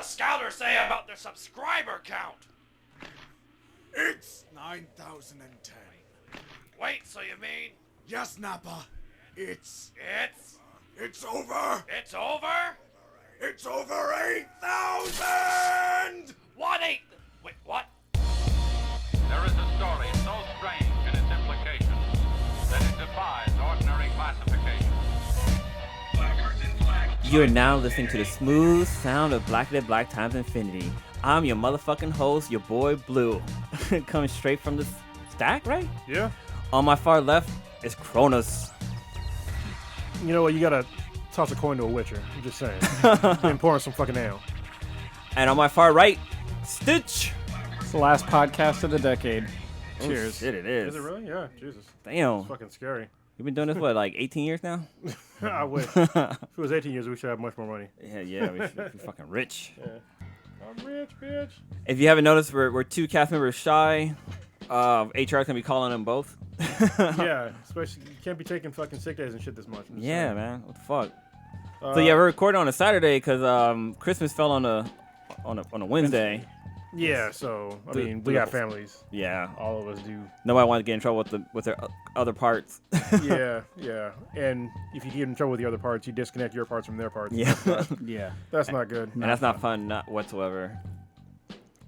Scouters say about their subscriber count? It's 9,010. Wait, so you mean Yes, Nappa. It's over. it's over? It's over 8,000! Wait, what? There is a story so strange in its implications that it defies ordinary classification. You are now listening to the smooth sound of Black Dead Black Times Infinity. I'm your motherfucking host, your boy Blue. Coming straight from the stack, right? Yeah. On my far left is Cronus. You know what? You gotta toss a coin to a Witcher. I'm just saying. Been pouring some fucking ale. And on my far right, Stitch. It's the last podcast of the decade. Cheers. Oh, shit, it is. Is it really? Yeah. Jesus. Damn. It's fucking scary. You've been doing this, what, like 18 years now? I wish. If it was 18 years, we should have much more money. Yeah, we're fucking rich. Yeah. I'm rich, bitch. If you haven't noticed, we're two cast members shy. HR's gonna be calling them both. Yeah, especially you can't be taking fucking sick days and shit this much. Yeah, saying. man. What the fuck? So yeah, we're recording on a Saturday because Christmas fell on a Wednesday. Yeah, so I Do- mean, do we got the- families. Yeah. All of us do. Nobody wanted to get in trouble with their other parts. Yeah. And if you get in trouble with the other parts, you disconnect your parts from their parts. Yeah. That's not good. And that's not fun, not whatsoever.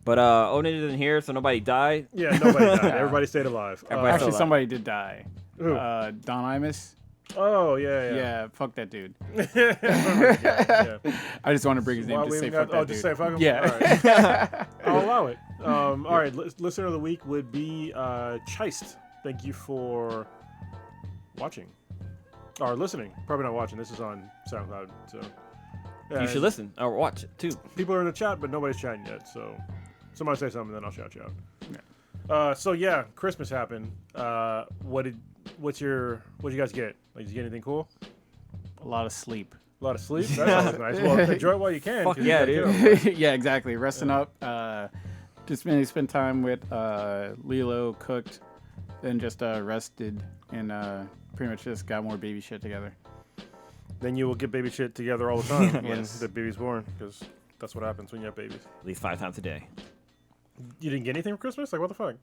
But Odin isn't here, so nobody died. Yeah, nobody died. Everybody stayed alive. Everybody Actually, alive. somebody did die. Who? Don Imus. Oh, yeah. Yeah, fuck that dude. Yeah. I just want to bring his name Why to we say even fuck got- that just dude. say fuck him? Yeah. All right. I'll allow it. All right, listener of the week would be Chist. Thank you for watching. Or listening. Probably not watching. This is on SoundCloud. So You should listen or watch it too. People are in the chat, but nobody's chatting yet. So somebody say something, then I'll shout you out. So yeah, Christmas happened. What did you guys get? Like, did you get anything cool? A lot of sleep. A lot of sleep. That's always nice. Well, enjoy it while you can. Fuck 'cause yeah, you gotta dude. Yeah, exactly. Resting up. Just mainly spent time with Lilo, cooked, then just rested and pretty much just got more baby shit together. Then you will get baby shit together all the time when Yes. the baby's born, because that's what happens when you have babies. At least 5 times a day. You didn't get anything for Christmas? Like, what the fuck?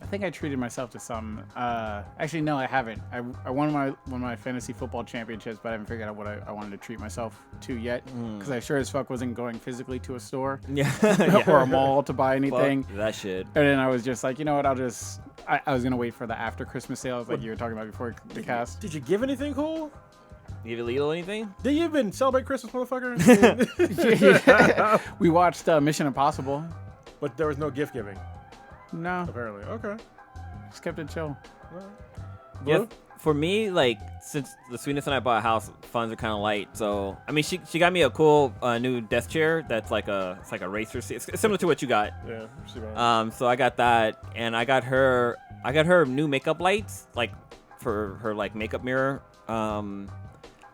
I think I treated myself to some. Actually, no, I haven't. I won one of my fantasy football championships, but I haven't figured out what I wanted to treat myself to yet. Because I sure as fuck wasn't going physically to a store Yeah. or a mall to buy anything. Fuck that shit. And then I was just like, you know what? I was gonna wait for the after Christmas sales, like you were talking about before the cast. Did you give anything cool? Give it Lilo anything? Did you even celebrate Christmas, motherfucker? We watched Mission Impossible. But there was no gift giving, No, apparently. Okay. just kept it chill. Yeah, Blue? for me, like, since the Sweetness and I bought a house, funds are kind of light. So, I mean, she got me a cool new desk chair that's like a racer seat. It's similar to what you got. Yeah. See what So I got that, and I got her new makeup lights, like for her like makeup mirror.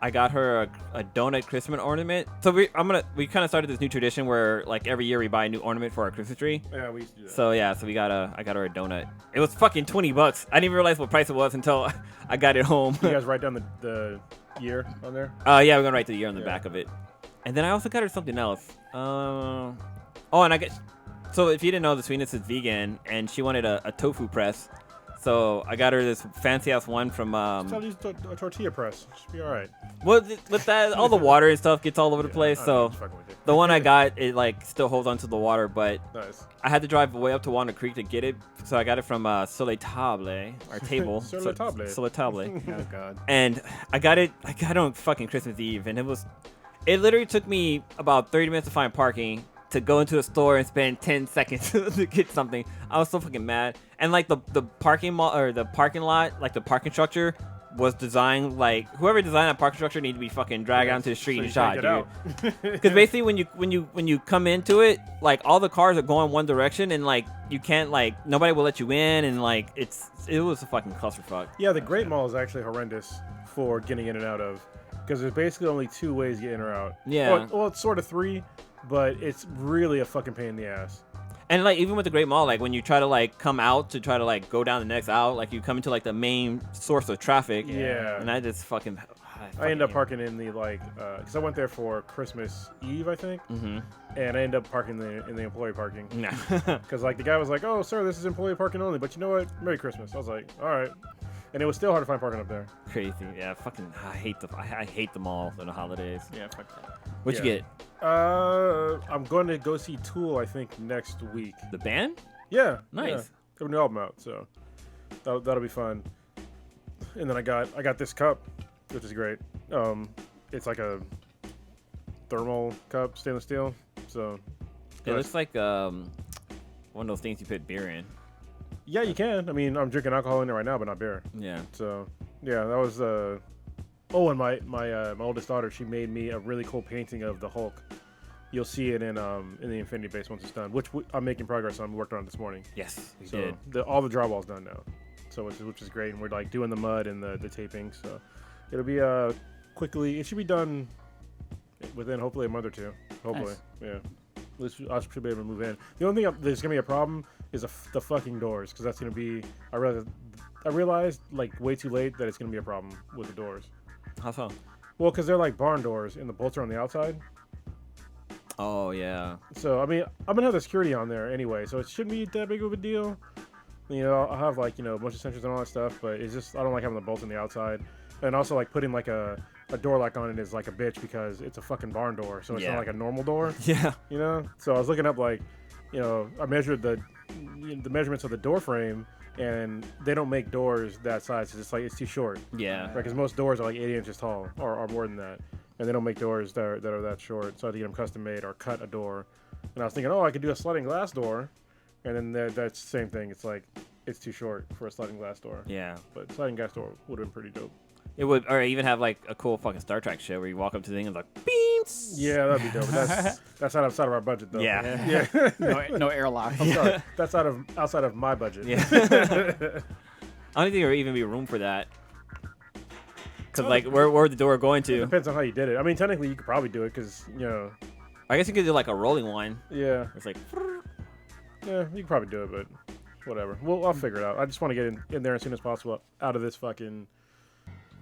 I got her a donut Christmas ornament. So we kind of started this new tradition where like every year we buy a new ornament for our Christmas tree. Yeah, we used to do that. So yeah, I got her a donut. It was fucking $20. I didn't even realize what price it was until I got it home. You guys write down the year on there? Yeah, we're gonna write the year on the back of it. And then I also got her something else. And I get. So if you didn't know, the Sweetness is vegan, and she wanted a tofu press. So I got her this fancy ass one from. I'll use a tortilla press. Should be all right. Well, with that, all the water and stuff gets all over the place. I'm So just fucking with you. the one I got, it like still holds onto the water, but Nice. I had to drive way up to Walnut Creek to get it. So I got it from Soleil Table, our table. Soleil Table. Soleil Table. Oh god. And I got it on fucking Christmas Eve, and it literally took me about 30 minutes to find parking to go into a store and spend 10 seconds to get something. I was so fucking mad. And like the parking lot, like the parking structure was designed like whoever designed that parking structure needed to be fucking dragged out into the street So and you shot, can't dude. get Because basically when you come into it, like all the cars are going one direction, and like you can't like nobody will let you in, and like it was a fucking clusterfuck. Yeah, the Great Mall is actually horrendous for getting in and out of, because there's basically only 2 ways to get in or out. Yeah. Well, it's sort of 3, but it's really a fucking pain in the ass. And like even with the Great Mall, like when you try to like come out to try to like go down the next aisle, like you come into like the main source of traffic. Yeah. And I just fucking. I end up parking in the like, because I went there for Christmas Eve, I think, Mm-hmm. and I end up parking in the employee parking. Nah. Because like the guy was like, "Oh, sir, this is employee parking only." But you know what? Merry Christmas. I was like, "All right," and it was still hard to find parking up there. Crazy. Yeah. Fucking. I hate the mall for the holidays. Yeah, fuck that. What'd Yeah. you get? I'm going to go see Tool. I think next week. The band? Yeah. Nice. Yeah. They have a new album out, so that'll be fun. And then I got this cup, which is great. It's like a thermal cup, stainless steel. So It looks like one of those things you put beer in. yeah, you can. I mean, I'm drinking alcohol in there right now, but not beer. Yeah. So yeah, that was oh, and my oldest daughter, she made me a really cool painting of the Hulk. You'll see it in the Infinity Base once it's done, which I'm making progress on. We worked on it this morning. Yes, we So did. all the drywall's done now. So which is great, and we're like doing the mud and the taping. So it'll be quickly. It should be done within hopefully a month or two. Hopefully, yeah. I should be able to move in. The only thing there's gonna be a problem is the fucking doors, because that's gonna be. I realized like way too late that it's gonna be a problem with the doors. How so? Well, because they're like barn doors and the bolts are on the outside. Oh yeah. So I mean, I'm gonna have the security on there anyway, so it shouldn't be that big of a deal. You know, I'll have like, you know, a bunch of sensors and all that stuff, but it's just I don't like having the bolts on the outside, and also like putting like a door lock on it is like a bitch because it's a fucking barn door, so it's Yeah. not like a normal door. Yeah. You know, so I was looking up like, you know, I measured the measurements of the door frame, and they don't make doors that size. It's like it's too short. Yeah. Right, because most doors are like 80 inches tall or more than that, and they don't make doors that are that short. So I had to get them custom made or cut a door. And I was thinking, oh, I could do a sliding glass door, and then that's the same thing. It's like it's too short for a sliding glass door. Yeah. But sliding glass door would have been pretty dope. It would, or even have like a cool fucking Star Trek shit where you walk up to the thing and it's like, beams. Yeah, that'd be dope. That's outside of our budget though. Yeah. Yeah. No airlock. I'm sorry. That's outside of my budget. Yeah. I don't think there would even be room for that. Cause like, where would the door going to? Depends on how you did it. I mean, technically, you could probably do it because, you know. I guess you could do like a rolling one. Yeah. It's like, Yeah, you could probably do it, but whatever. Well, I'll figure it out. I just want to get in there as soon as possible out of this fucking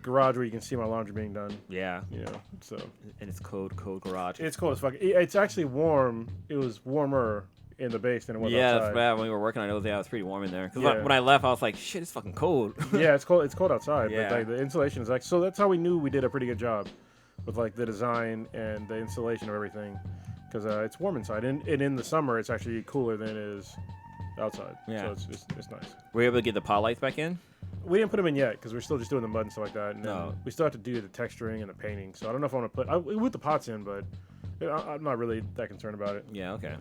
garage where you can see my laundry being done. yeah. You know, so And it's cold garage. it's cold as fuck. It's actually warm. It was warmer in the base than it was Yeah, outside. that's bad. When we were working on it, it was pretty warm in there. Cause Yeah. when I left, I was like, shit, it's fucking cold. Yeah, it's cold. It's cold outside, Yeah. but like, the insulation is like. So that's how we knew we did a pretty good job with like the design and the installation of everything, because it's warm inside, and in the summer it's actually cooler than it is outside. Yeah. So it's nice. Were you able to get the pot lights back in? We didn't put them in yet because we're still just doing the mud and stuff like that, and then No. we still have to do the texturing and the painting. So I don't know if I want to put. We put the pots in, but I'm not really that concerned about it. Yeah, okay.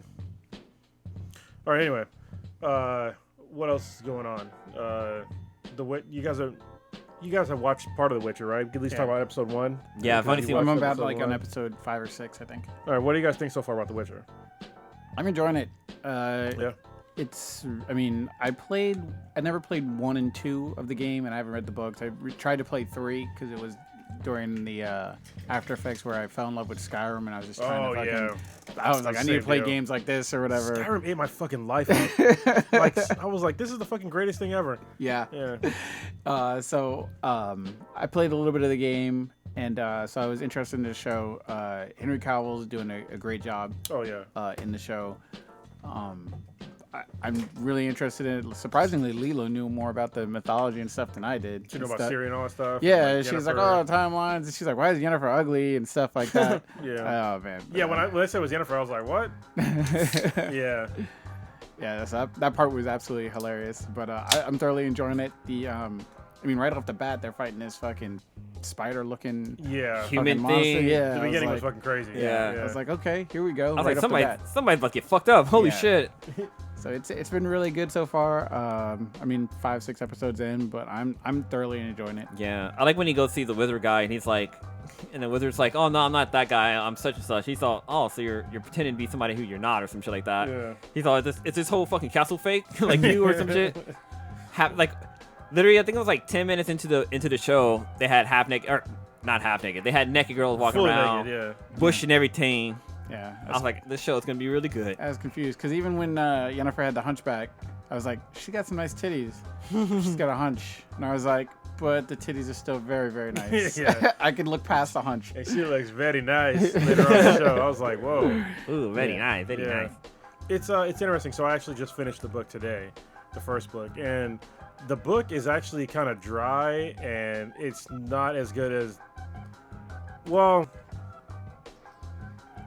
All right. Anyway, what else is going on? You guys have watched part of The Witcher, right? At least Yeah. talk about episode 1. Yeah, I've only You seen watched I'm about episode like 1? on episode 5 or 6, I think. All right. What do you guys think so far about The Witcher? I'm enjoying it. Yeah. I mean, I never played 1 and 2 of the game, and I haven't read the books. I tried to play 3 because it was during the After Effects where I fell in love with Skyrim, and I was just trying to fucking. I was like, I need to Same play deal. games like this or whatever. Skyrim ate my fucking life up. Like, I was like, this is the fucking greatest thing ever. Yeah. Yeah. So I played a little bit of the game, and so I was interested in the show. Henry Cowell's doing a great job Oh yeah. in the show. I'm really interested in it. Surprisingly, Lilo knew more about the mythology and stuff than I did. You know and about stuff. Siri and all that stuff. Yeah, Like she's like, Yennefer. oh, timelines. And she's like, why is Yennefer ugly and stuff like that. Yeah. Oh man. Yeah, when I said it was Yennefer, I was like, what? Yeah. Yeah, that part was absolutely hilarious. But I'm thoroughly enjoying it. I mean, right off the bat, they're fighting this fucking spider-looking Yeah. Human fucking monster. thing. Yeah, The I was beginning was like- fucking crazy. Yeah. I was like, okay, here we go. I was right like, off the bat. somebody's about to get fucked up. Holy Yeah. shit. So it's been really good so far. I mean, 5-6 episodes in, but I'm thoroughly enjoying it. Yeah, I like when he goes see the wizard guy and he's like, and the wizard's like, oh no, I'm not that guy. I'm such and such. He's all, oh, so you're pretending to be somebody who you're not or some shit like that. Yeah. He's all, it's this whole fucking castle fake, like you or some shit. Like, literally, I think it was like 10 minutes into the show, they had half naked, or not half naked. They had naked girls walking Fully around, naked, yeah. bush and everything. Yeah. I was like, this show is gonna be really good. I was confused because even when Yennefer had the hunchback, I was like, she got some nice titties. She's got a hunch, and I was like, but the titties are still very, very nice. Yeah. I could look past the hunch. And she looks very nice later on the show. I was like, whoa. Ooh, very nice, very Yeah. nice. It's interesting. So I actually just finished the book today, the first book, and the book is actually kind of dry, and it's not as good as. Well,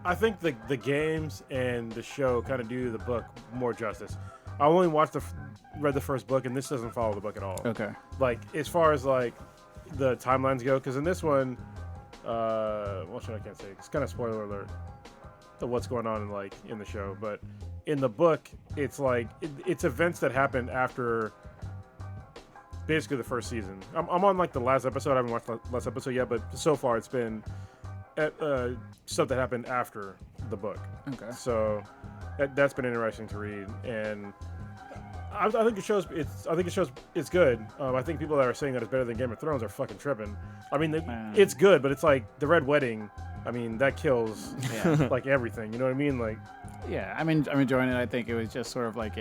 I think the games and the show kind of do the book more justice. I only read the first book, and this doesn't follow the book at all. Okay. Like as far as like the timelines go, because in this one, what should I can't say? It's kind of spoiler alert of what's going on in the show, but in the book, it's like it's events that happened after basically the first season. I'm on like the last episode. I haven't watched the last episode yet, but so far it's been stuff that happened after the book. Okay. So that's been interesting to read, and I think it shows. It's good. I think people that are saying that it's better than Game of Thrones are fucking tripping. I mean, it's good, but it's like the Red Wedding. I mean, that kills like everything. You know what I mean? Like, Yeah, I'm enjoying it. I think it was just sort of like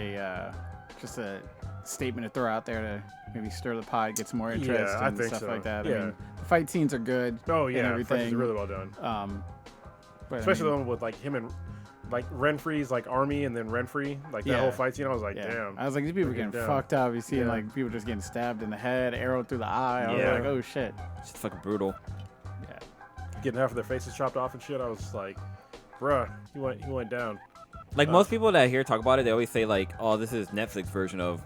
just a statement to throw out there to maybe stir the pot, get some more interest I and think stuff so. like that. Yeah. I mean, the fight scenes are good. oh and yeah, everything. everything's really well done. But Especially I the mean, one with like him and like Renfri's like army, and then Renfri, like that whole fight scene. I was like, yeah. damn. I was like, these people are getting down. fucked up. You see, Yeah. like people just getting stabbed in the head, arrowed through the eye. I was Yeah. like, oh shit. It's fucking brutal. Yeah. Getting half of their faces chopped off and shit. I was like, bruh, he went down. Like most people that I hear talk about it, they always say like, "Oh, this is Netflix version of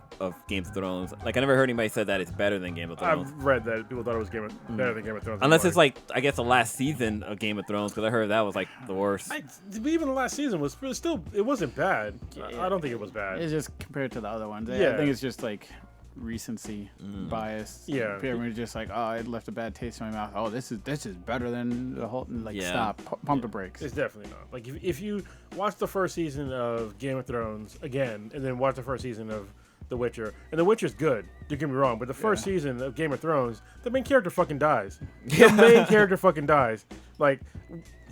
Game of Thrones." Like I never heard anybody say that it's better than Game of Thrones. I've read that people thought it was better than Game of Thrones. Unless it's like, I guess the last season of Game of Thrones, because I heard that was like the worst. Even the last season was still, it wasn't bad. I don't think it was bad. It's just compared to the other ones. Yeah. I think it's just like recency bias. Yeah. Everyone's just like, oh, it left a bad taste in my mouth. Oh, this is better than the whole. Like, Yeah. stop, pump the brakes. It's definitely not. Like if you watch the first season of Game of Thrones again, and then watch the first season of The Witcher, and The Witcher's good. Don't get me wrong, but the first season of Game of Thrones, the main character fucking dies. The main character fucking dies. Like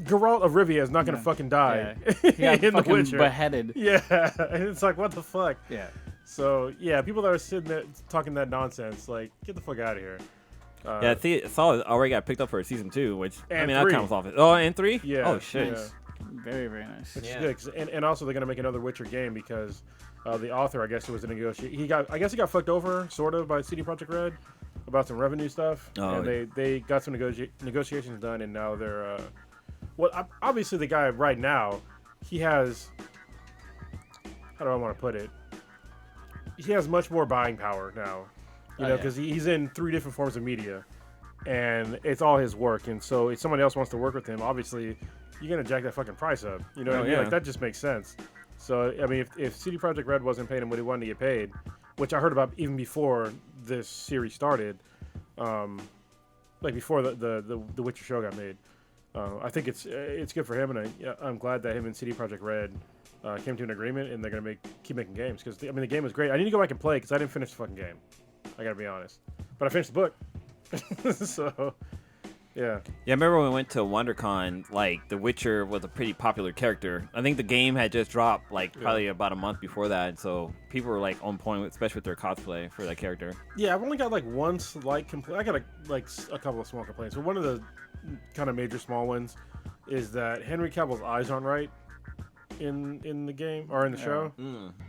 Geralt of Rivia is not gonna fucking die Yeah. He got in The fucking Witcher. beheaded. Yeah, and it's like, what the fuck? Yeah. So yeah, people that are sitting there talking that nonsense, like, get the fuck out of here. Yeah, I saw it already got picked up for season 2, which I And mean 3. that counts off it. Oh, and 3? Yeah. Oh shit. Yeah. Very, very nice. Which Yeah. is good, 'cause- and also they're gonna make another Witcher game because the author, I guess, it was a negotiation. I guess he got fucked over, sort of, by CD Projekt Red about some revenue stuff, Oh, and they got some negotiations done, and now they're obviously the guy right now, he has, how do I want to put it? He has much more buying power now, Oh, yeah. because he's in 3 different forms of media, and it's all his work. And so if somebody else wants to work with him, obviously you're gonna jack that fucking price up. You know what I mean? yeah. Like that just makes sense. So I mean, if CD Projekt Red wasn't paying him what he wanted to get paid, which I heard about even before this series started, like before the Witcher show got made, I think it's good for him, and I'm glad that him and CD Projekt Red came to an agreement, and they're gonna keep making games, because I mean the game was great. I need to go back and play because I didn't finish the fucking game. I gotta be honest, but I finished the book. So yeah. Yeah, I remember when we went to WonderCon, like, The Witcher was a pretty popular character. I think the game had just dropped, like, probably about a month before that, so people were, like, on point, especially with their cosplay for that character. Yeah, I've only got like one slight complaint. I got a couple of small complaints. But one of the kind of major small ones is that Henry Cavill's eyes aren't right in the game or in the show.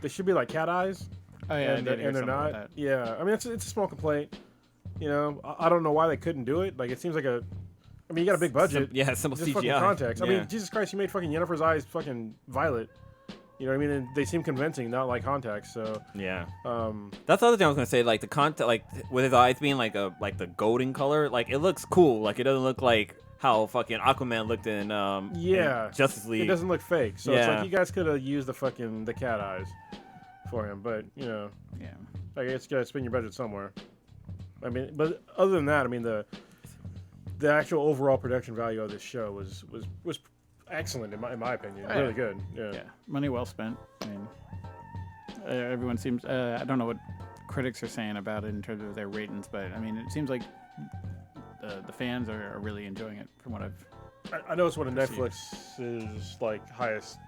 They should be like cat eyes. Oh yeah, and I did hear they're something about not. that. Yeah, I mean it's a small complaint. You know, I don't know why they couldn't do it. Like it seems like I mean, you got a big budget. Simple Just CGI. fucking context. I Yeah. mean, Jesus Christ, you made fucking Yennefer's eyes fucking violet. You know what I mean? And they seem convincing, not like context. So Yeah. um, That's the other thing I was gonna say. Like the content, like with his eyes being like the golden color, like it looks cool. Like it doesn't look like how fucking Aquaman looked in yeah, in Justice League. it doesn't look fake. So it's Yeah. like you guys could have used the cat eyes for him, but you know, Yeah. I guess you gotta spend your budget somewhere. I mean, but other than that, I mean the actual overall production value of this show was excellent in my opinion. Oh, yeah. Really good. Yeah. Yeah, money well spent. I mean, everyone seems. I don't know what critics are saying about it in terms of their ratings, but I mean, it seems like the fans are really enjoying it from what I've I know it's one of Netflix's like highest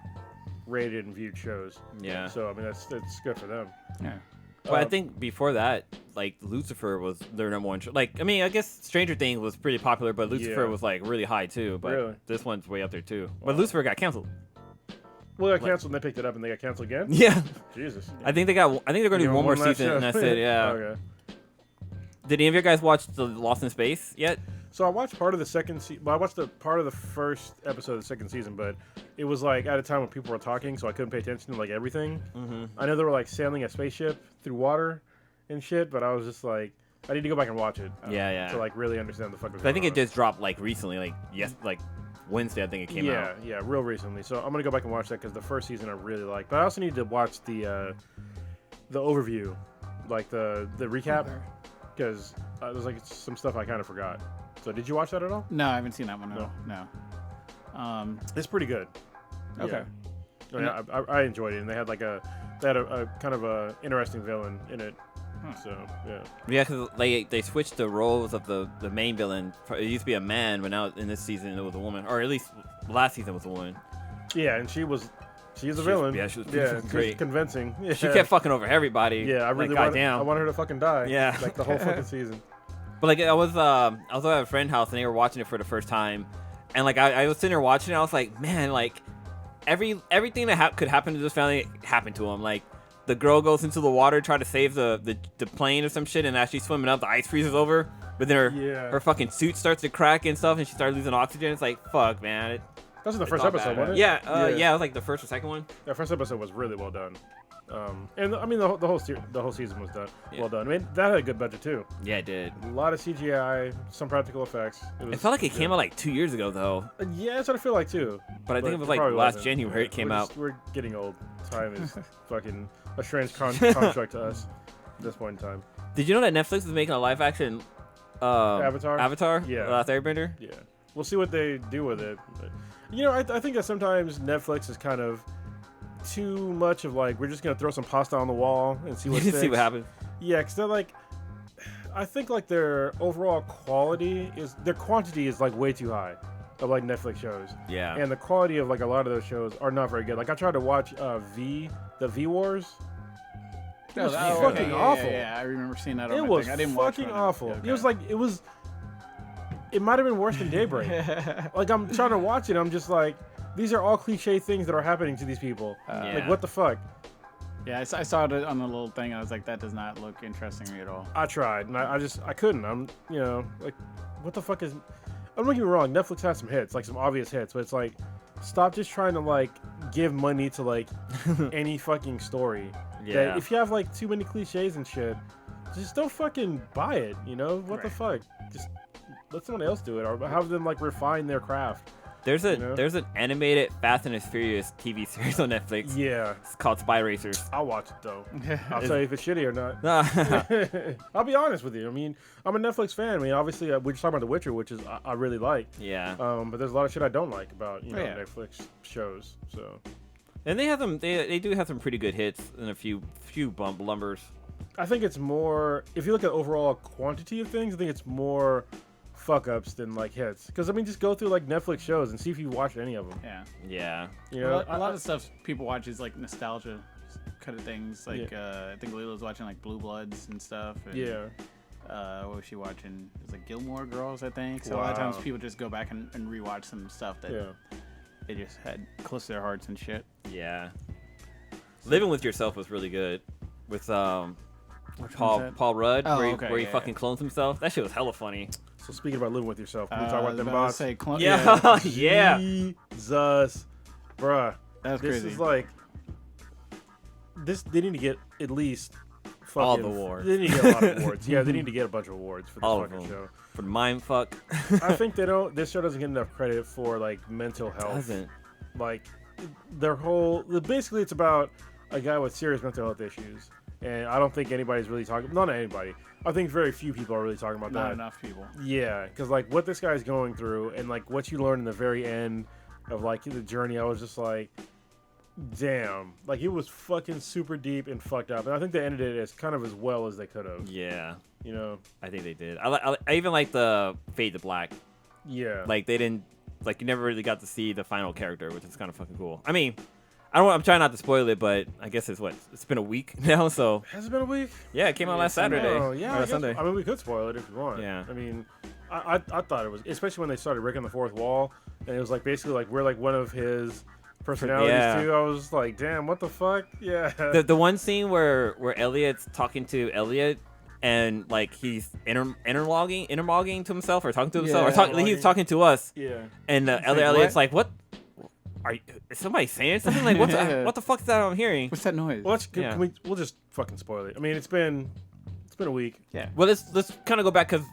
rated and viewed shows. Yeah. So I mean that's good for them. Yeah. But I think before that, like Lucifer was their number one show. Like, I mean, I guess Stranger Things was pretty popular, but Lucifer Yeah. was like really high too. But Really? this one's way up there too. But Lucifer got canceled. Well, they got canceled and they picked it up and they got canceled again. Yeah. Jesus. I think they're going to do one more last season show. and that's it. Yeah. Okay. Did any of you guys watch the Lost in Space yet? So I watched part of the second season. Well, I watched the part of the first episode of the second season, but it was like at a time when people were talking, so I couldn't pay attention to like everything. Mm-hmm. I know they were like sailing a spaceship through water and shit, but I was just like, I need to go back and watch it. Yeah. To like really understand the fuck. I think it just dropped like recently, like Wednesday. I think it came out. Yeah, real recently. So I'm gonna go back and watch that because the first season I really liked, but I also need to watch the overview, like the recap, because there's like some stuff I kind of forgot. So did you watch that at all? No, I haven't seen that one. No. It's pretty good. Okay. Yeah. I enjoyed it, and they had a kind of a interesting villain in it. So yeah. Yeah, because they switched the roles of the main villain. It used to be a man, but now in this season it was a woman, or at least last season was a woman. Yeah, and she's a villain. Yeah, she was pretty fucking great. Convincing. Yeah. She kept fucking over everybody. Yeah, I really goddamn. I want her to fucking die. Yeah. Like the whole fucking season. But like I was at a friend's house and they were watching it for the first time, and like I was sitting there watching it. I was like, man, like everything that could happen to this family happened to them. Like the girl goes into the water trying to save the plane or some shit, and as she's swimming up, the ice freezes over. But then her fucking suit starts to crack and stuff, and she starts losing oxygen. It's like, fuck, man. That was in the first episode, wasn't it? Yeah, it was like the first or second one. That first episode was really well done. And I mean the whole season was done well done. I mean that had a good budget too. Yeah, it did. A lot of CGI, some practical effects. It felt like it came out like 2 years ago though. Yeah, that's what I feel like too. But I think it was like probably last wasn't. January it came out. We're getting old. Time is fucking a strange construct to us at this point in time. Did you know that Netflix is making a live action Avatar? Avatar? Yeah. Last Airbender? Yeah, we'll see what they do with it. But, I think that sometimes Netflix is kind of too much of like we're just gonna throw some pasta on the wall and see what sticks. See what happens. Yeah, because they're like, I think like their overall quantity is like way too high of like Netflix shows. Yeah. And the quality of like a lot of those shows are not very good. Like I tried to watch the V Wars. It was fucking awful. Yeah, I remember seeing that on It my was thing. I didn't watch fucking it. awful. Okay. It was like it might have been worse than Daybreak. Like I'm trying to watch it, I'm just like, these are all cliche things that are happening to these people. Like what the fuck? Yeah, I saw it on a little thing, and I was like, that does not look interesting to me at all. I tried, and I couldn't. I'm like, what the fuck is? I'm not getting me wrong. Netflix has some hits, like some obvious hits, but it's like, stop just trying to like give money to like any fucking story. Yeah. That if you have like too many cliches and shit, just don't fucking buy it. What the fuck? Just let someone else do it, or have them like refine their craft. There's an animated Fast and the Furious TV series on Netflix. Yeah. It's called Spy Racers. I'll watch it though. I'll tell you if it's shitty or not. I'll be honest with you. I mean, I'm a Netflix fan. I mean, obviously, we're just talking about The Witcher, which is I really like. Yeah. But there's a lot of shit I don't like about Netflix shows. So. And they have them. They do have some pretty good hits and a few lumbers. I think it's more. If you look at overall quantity of things, I think it's more fuck ups than like hits. Because I mean, just go through like Netflix shows and see if you watched any of them. Yeah. A lot of stuff people watch is like nostalgia kind of things. Like I think Lila's watching like Blue Bloods and stuff. And, what was she watching? It was like Gilmore Girls, I think. So a lot of times people just go back and rewatch some stuff that they just had close to their hearts and shit. Yeah. Living with Yourself was really good. With Paul Rudd, where he fucking clones himself. That shit was hella funny. So speaking about living with yourself, can we talk about them bots? Yeah. Yeah. Jesus, bruh. That's this crazy. Is like this. They need to get at least all the awards. They need to get a lot of awards. Yeah, they need to get a bunch of awards for this all fucking show. For mindfuck. I think they don't. This show doesn't get enough credit for like mental health. It doesn't. Like their whole. Basically, it's about a guy with serious mental health issues, and I don't think anybody's really talking. Not anybody. I think very few people are really talking about that. Not enough people. Yeah, because like what this guy's going through, and like what you learn in the very end of like the journey, I was just like, damn, like it was fucking super deep and fucked up. And I think they ended it as kind of as well as they could have. Yeah. You know. I think they did. I even like the Fade to Black. Yeah. Like they didn't like you never really got to see the final character, which is kind of fucking cool. I mean, I'm trying not to spoil it, but I guess it's been a week now, so Has it been a week? yeah, it came out last Saturday. Oh, yeah. Or I guess- Sunday. I mean, we could spoil it if you want. Yeah. I mean, I thought it was, especially when they started breaking the fourth wall, and it was like basically like we're like one of his personalities Yeah. too. I was like, damn, what the fuck? Yeah. The one scene where Elliot's talking to Elliot and like he's interlogging to himself or talking to himself or he's talking to us yeah. and like, Elliot's like, what? Is somebody saying something? Like what the fuck is that I'm hearing? What's that noise? Well, let's, Yeah. we'll just fucking spoil it. I mean, it's been a week. Yeah. Well, let's kind of go back because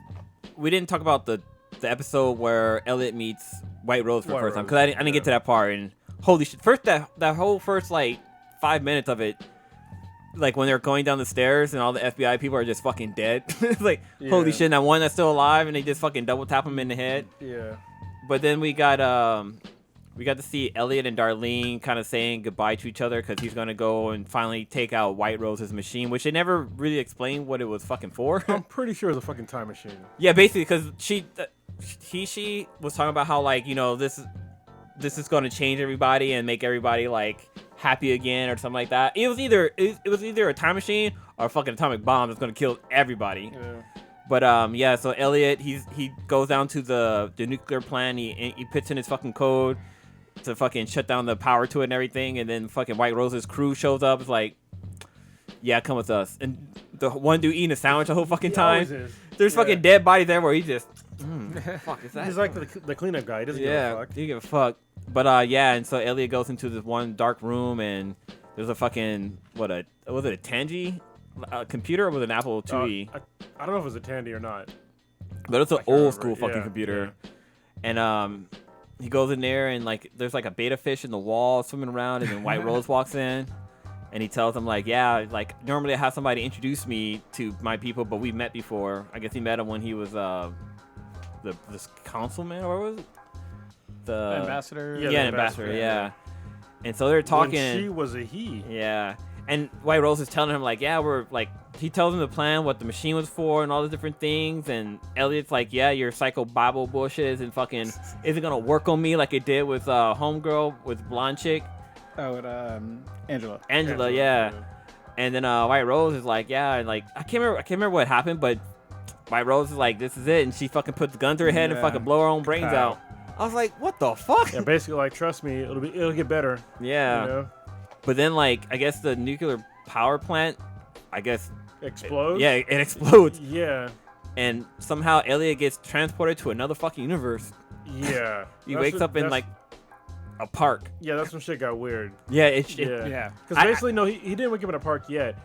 we didn't talk about the episode where Elliot meets White Rose for the White first time Rose, because I didn't get yeah. to that part and holy shit! First that whole first like 5 minutes of it, like when they're going down the stairs and all the FBI people are just fucking dead. It's like holy Yeah. shit! And that one that's still alive and they just fucking double tap him in the head. Yeah. But then we got to see Elliot and Darlene kind of saying goodbye to each other because he's gonna go and finally take out White Rose's machine, which they never really explained what it was fucking for. I'm pretty sure it was a fucking time machine. Yeah, basically, because she was talking about how like this is going to change everybody and make everybody like happy again or something like that. It was either a time machine or a fucking atomic bomb that's going to kill everybody. Yeah. But yeah, so Elliot he goes down to the nuclear plant. He puts in his fucking code to fucking shut down the power to it and everything, and then fucking White Rose's crew shows up. It's like, yeah, come with us. And the one dude eating a sandwich the whole fucking time. Always is. There's Yeah. fucking dead bodies there where he just fuck is that? He's like the cleanup guy. He doesn't give a fuck. You give a fuck. But yeah, and so Elliot goes into this one dark room and there's a fucking was it a Tangy computer or was it an Apple IIe? I don't know if it was a Tandy or not. But it's an I can't old remember. school fucking Yeah, computer. And he goes in there and like there's like a beta fish in the wall swimming around and then White Rose walks in and he tells him like, yeah, like normally I have somebody introduce me to my people, but we met before. I guess he met him when he was this councilman or what was it? The Ambassador. Yeah, Yeah, the an ambassador, ambassador, yeah. And so they're talking. When she was a he. Yeah. And White Rose is telling him, like, yeah, we're, like, he tells him the plan, what the machine was for, and all the different things. And Elliot's like, yeah, your psycho Bible bullshit isn't going to work on me like it did with Homegirl, with Blonde Chick. Oh, and Angela. Angela, yeah. And then White Rose is like, yeah, and, like, I can't remember what happened, but White Rose is like, this is it. And she fucking puts the gun to her head and Yeah. fucking blow her own brains Pow. out. I was like, what the fuck? Yeah, basically, like, trust me, it'll get better. Yeah. You know? But then, like, I guess the nuclear power plant, I guess, Explodes. yeah, it explodes. Yeah. And somehow Elliot gets transported to another fucking universe. Yeah. He That's wakes what- up in, that's- like, a park. Yeah, that's when shit got weird. Yeah, Yeah. Yeah. Because I- basically, no, he didn't wake up in a park yet.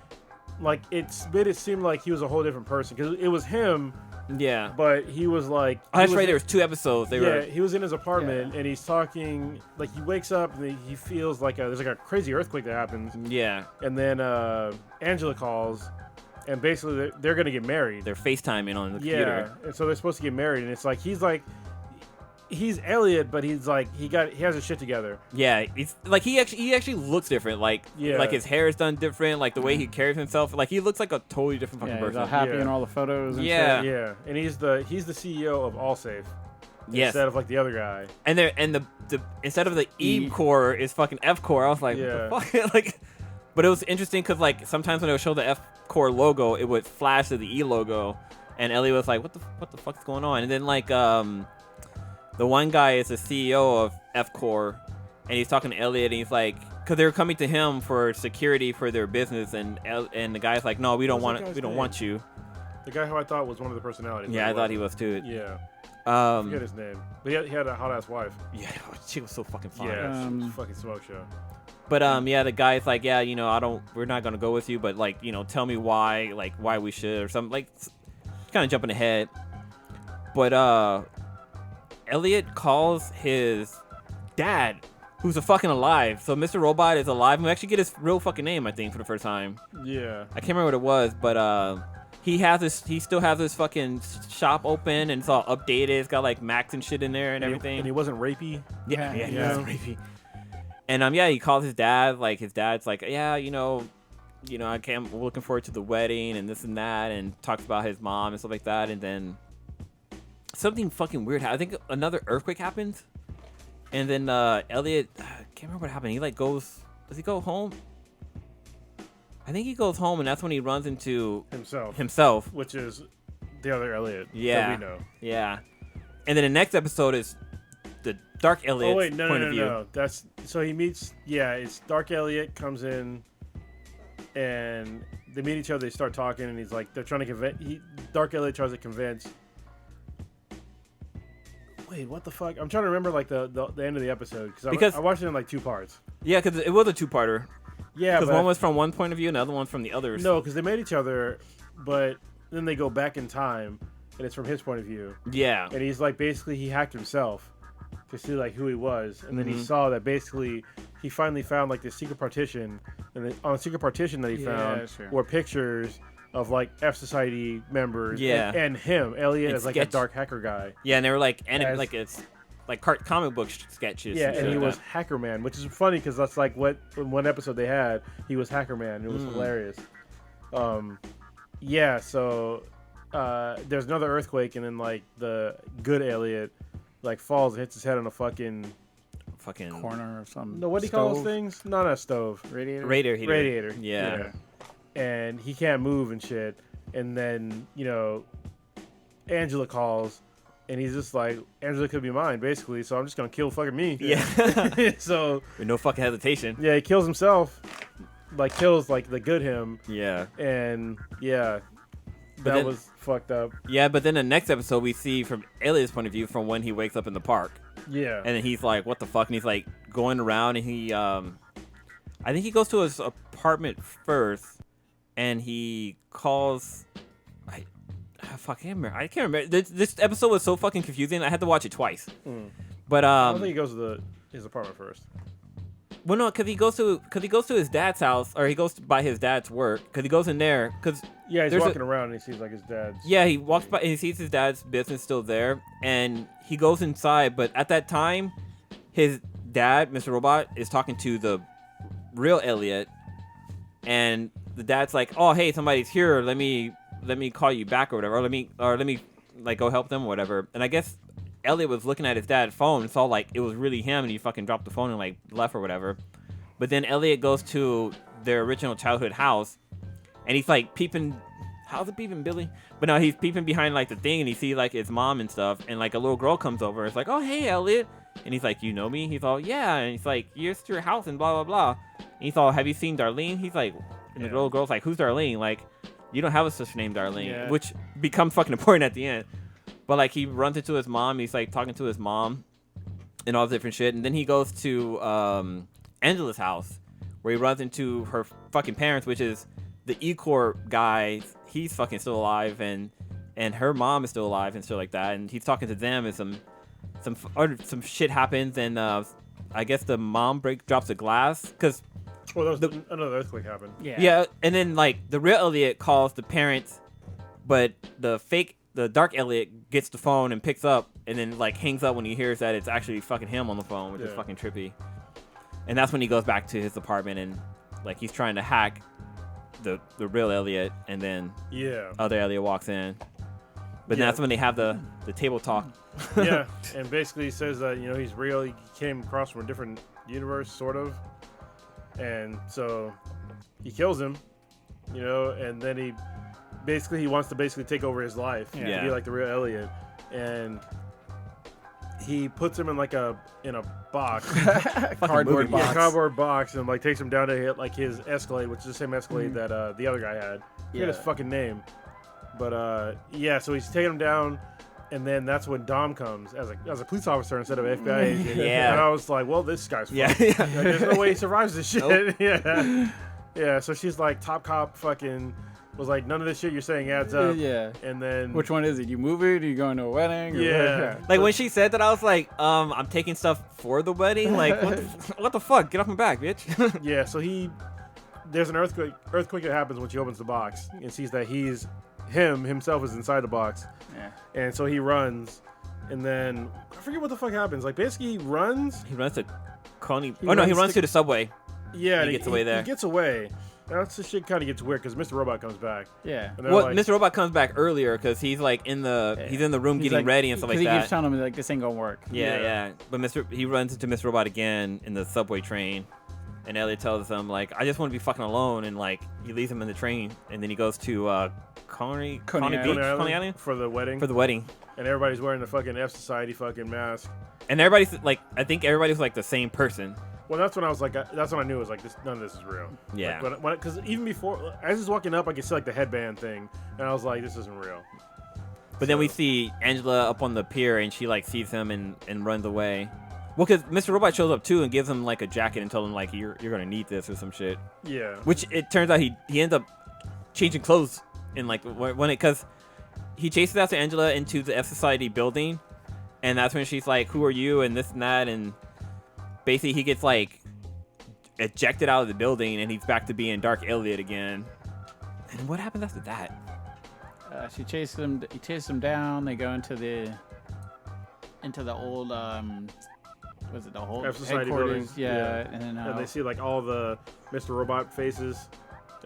Like, it made it seem like he was a whole different person. Because it was him, yeah. but he was like. Oh, that's right. There was 2 episodes. They Yeah, were. he was in his apartment and he's talking. Like, he wakes up and he feels like there's like a crazy earthquake that happens. Yeah. And then Angela calls, and basically they're gonna get married. They're FaceTiming on the Yeah, computer. and so they're supposed to get married, and it's like he's Elliot, but he's like he has his shit together. Yeah. It's like he actually looks different. Like, Yeah. like his hair is done different. Like the way he carries himself. Like he looks like a totally different fucking Yeah, he's person. all happy Yeah. in all the photos. And Yeah. shit. Yeah, and he's the CEO of Allsafe. Yes. Instead of like the other guy. And the instead of the E core is fucking F core. I was like, Yeah. what the fuck? Like, but it was interesting because like sometimes when they would show the F core logo, it would flash to the E logo, and Ellie was like, what the fuck's going on? And then like the one guy is the CEO of F core, and he's talking to Elliot, and he's like, because they were coming to him for security for their business, and the guy's like, no, we don't What's that want guy's we don't name? want you. The guy who I thought was one of the personalities. Yeah, I thought he was too. Yeah, I forget Um, his name, but he had a hot ass wife. yeah, she was so fucking fine. Yeah, she was Um, a fucking smoke show. But yeah, the guy's like, yeah, we're not gonna go with you, but like, tell me why we should or something. Like, kind of jumping ahead. But Elliot calls his dad, who's a fucking alive. So Mr. Robot is alive. We actually get his real fucking name, I think, for the first time. Yeah, I can't remember what it was, but he still has this fucking shop open and it's all updated. It's got like Macs and shit in there and everything. and he wasn't rapey. Yeah, Yeah. he Yeah. was rapey. And yeah, he calls his dad. Like his dad's like, yeah, I'm looking forward to the wedding and this and that, and talks about his mom and stuff like that. And then something fucking weird. I think another earthquake happens. And then Elliot, I can't remember what happened. He like goes. Does he go home? I think he goes home, and that's when he runs into himself, which is the other Elliot Yeah. that we know. Yeah. And then the next episode is the Dark Elliot's Oh wait, no, point of view. no. That's so he meets. Yeah, it's Dark Elliot comes in, and they meet each other. They start talking, and he's like, they're trying to convince. Dark Elliot tries to convince. Wait, what the fuck? I'm trying to remember like the end of the episode because I watched it in like 2 parts. Yeah, because it was a 2-parter. Yeah, because one was from one point of view, and the other one from the other. No, because they met each other, but then they go back in time, and it's from his point of view. Yeah. And he's like, basically, he hacked himself to see like who he was, and then he saw that basically he finally found like this secret partition, and on the secret partition that he found were pictures of like F Society members, and him, Elliot, as like a dark hacker guy. Yeah, and they were like like it's like comic book sketches. Yeah, and he was that. Hacker Man, which is funny because that's like what in one episode they had. He was Hacker Man. It was hilarious. Yeah, so there's another earthquake, and then like the good Elliot like falls and hits his head on a fucking corner or something. No, what do you call those things? No, not a stove. Radiator. Yeah. And he can't move and shit. And then Angela calls. And he's just like, Angela could be mine, basically, so I'm just going to kill fucking me. Yeah. So... with no fucking hesitation. Yeah, he kills himself. Like, kills, like, the good him. Yeah. And, yeah, that was fucked up. Yeah, but then the next episode we see from Elliot's point of view from when he wakes up in the park. Yeah. And then he's like, what the fuck? And he's like going around, and he, I think he goes to his apartment first, and he calls... I can't remember. This episode was so fucking confusing. I had to watch it twice. But I don't think he goes to his apartment first. Well, no, because he goes to his dad's house, or he goes by his dad's work. Because he goes in there. Cause he's walking around and he sees like his dad's. Yeah, he walks by and he sees his dad's business still there, and he goes inside. But at that time, his dad, Mr. Robot, is talking to the real Elliot, and the dad's like, "Oh, hey, somebody's here. Let me call you back or whatever. Or let me like go help them or whatever." And I guess Elliot was looking at his dad's phone and saw like it was really him, and he fucking dropped the phone and like left or whatever. But then Elliot goes to their original childhood house, and he's like peeping. How's it peeping, Billy? But no, he's peeping behind like the thing, and he sees like his mom and stuff, and like a little girl comes over. It's like, "Oh, hey, Elliot," and he's like, "You know me?" He's all, "Yeah," and he's like, "You're to your house and blah blah blah." And he's all, "Have you seen Darlene?" He's like, and the little girl's like, "Who's Darlene?" Like, you don't have a sister named Darlene, which becomes fucking important at the end. But like he runs into his mom, he's like talking to his mom and all this different shit, and then he goes to Angela's house where he runs into her fucking parents, which is the E-Corp guy. He's fucking still alive, and her mom is still alive and shit like that. And he's talking to them, and some shit happens, and I guess the mom drops a glass because. Well, another earthquake happened. Yeah, and then like the real Elliot calls the parents, but the dark Elliot gets the phone and picks up, and then like hangs up when he hears that it's actually fucking him on the phone, which is fucking trippy. And that's when he goes back to his apartment, and like he's trying to hack the real Elliot, and then other Elliot walks in. But that's when they have the table talk. Yeah, and basically he says that he's real. He came across from a different universe, sort of. And so he kills him, and then he wants to take over his life to be like the real Elliot, and he puts him in a box, cardboard box, and like takes him down to hit like his Escalade, which is the same Escalade that the other guy had. I forget his fucking name, but so he's taking him down. And then that's when Dom comes as a police officer instead of an FBI agent. Yeah. And I was like, well, this guy's fucked. Like, there's no way he survives this shit. Nope. Yeah. So she's like, top cop fucking was like, none of this shit you're saying adds up. Yeah. And then... Which one is it? You move it? Are you going to a wedding? Yeah. Like when she said that, I was like, I'm taking stuff for the wedding? Like, what the fuck? Get off my back, bitch. Yeah, so there's an earthquake that happens when she opens the box and sees that himself is inside the box. Yeah. And so he runs, and then I forget what the fuck happens. Like basically he runs. He runs to Coney. He runs to the subway. Yeah, he gets away there. He gets away, That's the shit kind of gets weird because Mr. Robot comes back. Yeah. And they're Well, like, Mr. Robot comes back earlier because he's like in the room He's getting like- ready and stuff like 'cause he that. keeps telling him like this ain't gonna work. Yeah. But he runs into Mr. Robot again in the subway train, and Elliot tells him like, "I just want to be fucking alone," and like he leaves him in the train, and then he goes to Coney Beach, Coney Coney Island Island for the wedding. for the wedding. And everybody's wearing the fucking F Society fucking mask. And everybody's like, I think everybody's like the same person. Well, that's when I was like, that's when I knew it was like, none of this is real. Yeah. Because even before, as I was walking up, I could see like the headband thing, and I was like, this isn't real. But then we see Angela up on the pier, and she like sees him and runs away. Well, because Mr. Robot shows up too and gives him like a jacket and tells him like you're gonna need this or some shit. Yeah. Which it turns out he ends up changing clothes in like because he chases after Angela into the F Society building, and that's when she's like, "Who are you?" and this and that, and basically he gets like ejected out of the building, and he's back to being Dark Elliot again. And what happens after that? She chases him. He chases him down. They go into the old was it the whole F Society headquarters? building. Yeah, and then And they see like all the Mr. Robot faces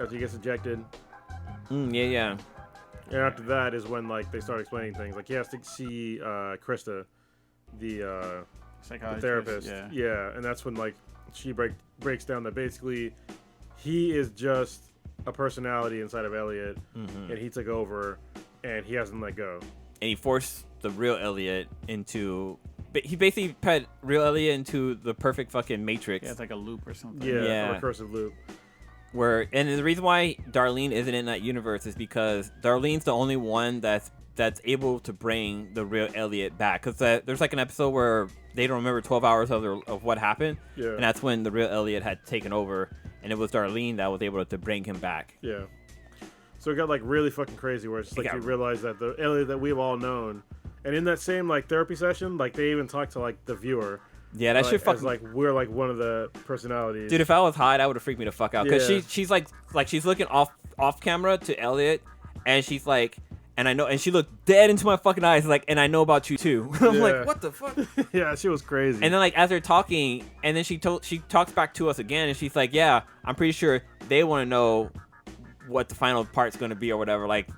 after he gets ejected. Yeah. And after that is when like they start explaining things. Like he has to see Krista, the psychologist. therapist. Yeah. And that's when like she breaks down that basically he is just a personality inside of Elliot, and he took over, and he hasn't let go. And he forced the real Elliot into. He basically put real Elliot into the perfect fucking matrix. Yeah, it's like a loop or something. Yeah, a recursive loop. And the reason why Darlene isn't in that universe is because Darlene's the only one that's able to bring the real Elliot back. Because there's like an episode where they don't remember 12 hours of what happened, and that's when the real Elliot had taken over, and it was Darlene that was able to bring him back. Yeah. So it got like really fucking crazy where it's just like you realize that the Elliot that we've all known, and in that same like therapy session, like they even talked to like the viewer. Yeah, that shit fucking. Like we're like one of the personalities. Dude, if I was high, that would have freaked me the fuck out. Because Yeah. she's like she's looking off camera to Elliot, and she's like, and she looked dead into my fucking eyes, like, and I know about you too. I'm like, what the fuck? Yeah, she was crazy. And then like as they're talking, and then she talks back to us again, and she's like, yeah, I'm pretty sure they want to know what the final part's going to be or whatever. Like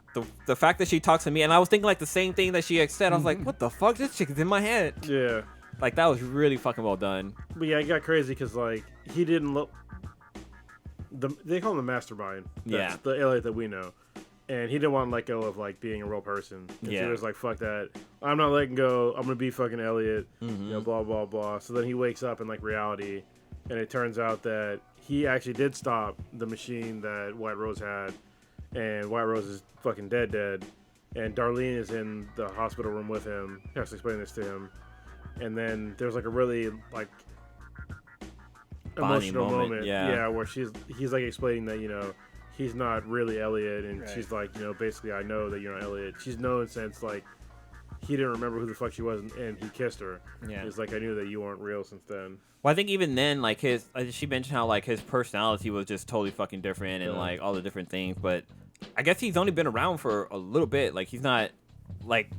the fact that she talks to me, and I was thinking like the same thing that she had said. I was like, what the fuck? This chick is in my head. Yeah. Like that was really fucking well done. But yeah, it got crazy because like he didn't look. They call him the mastermind. That's the Elliot that we know, and he didn't want to let go of like being a real person. He was like, "Fuck that! I'm not letting go. I'm gonna be fucking Elliot." You know, blah blah blah. So then he wakes up in like reality, and it turns out that he actually did stop the machine that White Rose had, and White Rose is fucking dead, and Darlene is in the hospital room with him. He has to explain this to him. And then there's like a really like emotional moment. Yeah, where he's like explaining that, you know, he's not really Elliot, and she's like, you know, basically I know that you're not Elliot. She's known since like he didn't remember who the fuck she was, and he kissed her. Yeah, it's like I knew that you weren't real since then. Well, I think even then, like she mentioned how like his personality was just totally fucking different, and like all the different things. But I guess he's only been around for a little bit. Like he's not like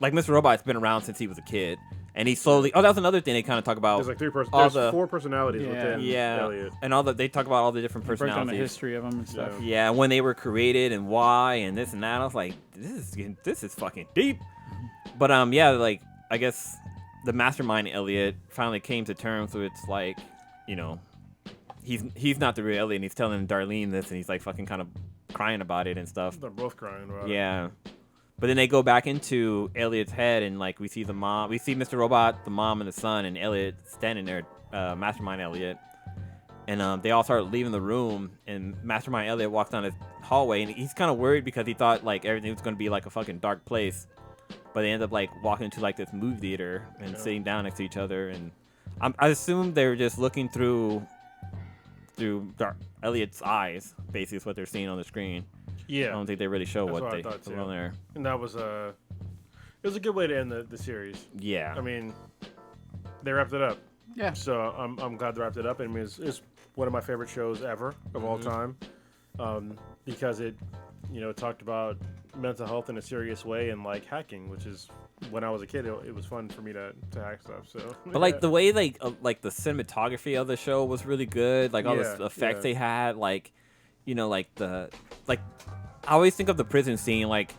Mr. Robot's been around since he was a kid. And he slowly. Oh, that was another thing they kind of talk about. There's like there's four personalities within Elliot. And they talk about all the different personalities. Break down the history of them and stuff. Yeah, when they were created and why and this and that. I was like, this is fucking deep. But like I guess the mastermind Elliot finally came to terms with it's like, you know, he's not the real Elliot, and he's telling Darlene this, and he's like fucking kind of crying about it and stuff. They're both crying about it. Yeah. But then they go back into Elliot's head, and like we see the mom, we see Mr. Robot, the mom, and the son, and Elliot standing there, Mastermind Elliot, and they all start leaving the room, and Mastermind Elliot walks down his hallway, and he's kind of worried because he thought like everything was gonna be like a fucking dark place, but they end up like walking into like this movie theater and sitting down next to each other, and I assume they were just looking through Elliot's eyes, basically is what they're seeing on the screen. Yeah, I don't think they really show what they thought put on there. And that was it was a good way to end the series. Yeah, I mean, they wrapped it up. Yeah. So I'm glad they wrapped it up. I mean, it's one of my favorite shows ever of all time, because it, you know, talked about mental health in a serious way and like hacking, which is when I was a kid, it was fun for me to hack stuff. So, but like the way like the cinematography of the show was really good. Like all the effects they had, like like I always think of the prison scene. Like,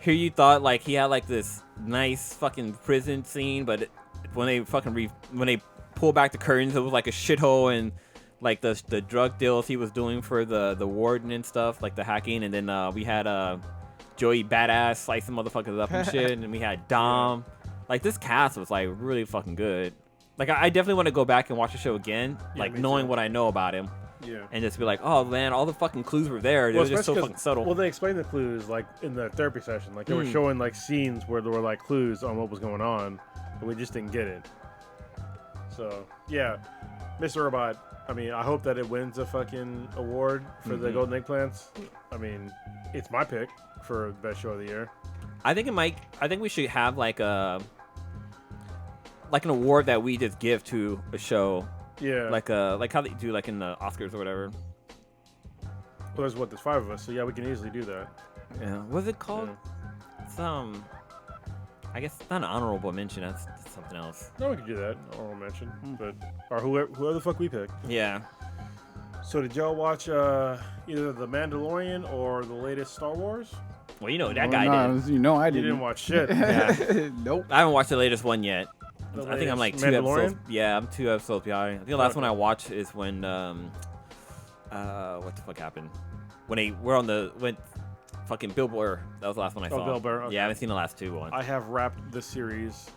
here you thought like he had like this nice fucking prison scene, but when they when they pull back the curtains, it was like a shithole, and like the drug deals he was doing for the warden and stuff, like the hacking, and then we had Joey Badass slicing motherfuckers up and shit, and we had Dom. Like, this cast was like really fucking good. Like, I definitely want to go back and watch the show again, like knowing what I know about him. Yeah. And just be like, oh man, all the fucking clues were there. They were just so fucking subtle. Well, they explained the clues like in the therapy session. Like they were showing like scenes where there were like clues on what was going on, but we just didn't get it. So yeah, Mr. Robot. I mean, I hope that it wins a fucking award for the Golden Eggplants. I mean, it's my pick for best show of the year. I think it might. I think we should have like an award that we just give to a show. Yeah. Like how they do like in the Oscars or whatever. Well, there's 5 of us, so yeah, we can easily do that. Yeah. What's it called? Yeah. It's I guess it's not an honorable mention. That's something else. No, we can do that. Honorable mention, but or whoever the fuck we pick. Yeah. So did y'all watch either The Mandalorian or the latest Star Wars? Well, you know that guy did. You know I You didn't. didn't watch shit. Yeah. Nope. I haven't watched the latest one yet. The I think I'm like latest 2 Mandalorian? episodes. Yeah, I'm 2 episodes behind. I think the last one I watched is when what the fuck happened? When fucking Bill Burr. That was the last one I saw. Bill Burr, okay. Yeah, I haven't seen the last 2 ones. I have wrapped the series,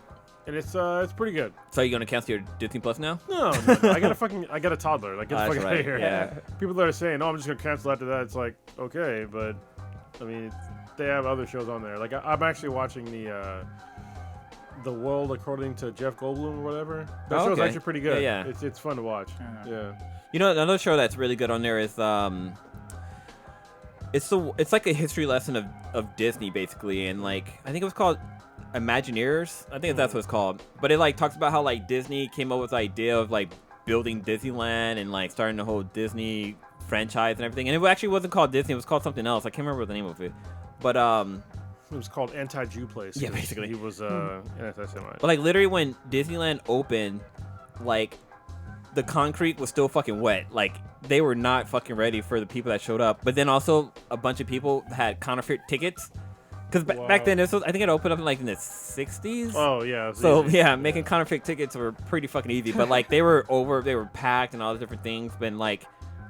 and it's pretty good. So you gonna cancel your Disney Plus now? No, I got a toddler. Like, get the That's fuck out right, of here. yeah. People that are saying, "Oh, I'm just gonna cancel after that," it's like, okay, but I mean, they have other shows on there. Like, I'm actually watching the World According to Jeff Goldblum or whatever. That show's okay. actually pretty good. Yeah. It's fun to watch. Yeah. You know, another show that's really good on there is it's like a history lesson of Disney basically, and like I think it was called Imagineers. I think that's what it's called. But it like talks about how like Disney came up with the idea of like building Disneyland and like starting the whole Disney franchise and everything. And it actually wasn't called Disney; it was called something else. I can't remember the name of it. But It was called Anti-Jew Place. Yeah, basically. He was an anti-Semite. But like literally when Disneyland opened, like the concrete was still fucking wet. Like they were not fucking ready for the people that showed up. But then also a bunch of people had counterfeit tickets. Because back then, I think it opened up in like in the 60s. Oh, yeah. it was So easy. yeah, making counterfeit tickets were pretty fucking easy. But like they were packed and all the different things. But like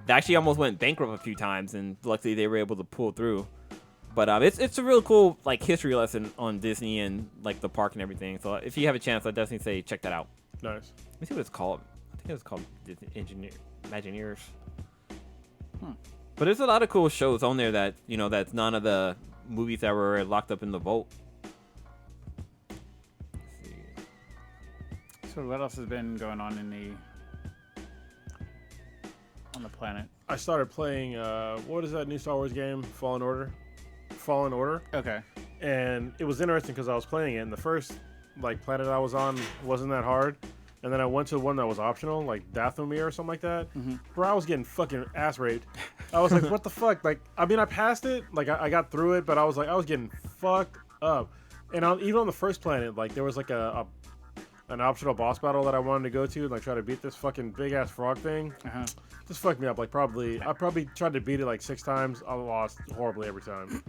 they actually almost went bankrupt a few times, and luckily they were able to pull through. But it's a real cool like history lesson on Disney and like the park and everything. So if you have a chance, I'd definitely say check that out. Nice. Let me see what it's called. I think it was called Disney Imagineers. But there's a lot of cool shows on there that that's none of the movies that were locked up in the vault. Let's see. So what else has been going on on the planet? I started playing, what is that new Star Wars game? Fallen Order? Okay. And it was interesting because I was playing it, and the first like planet I was on wasn't that hard. And then I went to one that was optional, like Dathomir or something like that. Bro, I was getting fucking ass raped. I was like, what the fuck? Like, I mean, I passed it. Like, I got through it, but I was getting fucked up. And even on the first planet, like, there was like an optional boss battle that I wanted to go to and like try to beat this fucking big ass frog thing. Just fucked me up. Like, I probably tried to beat it like 6 times. I lost horribly every time.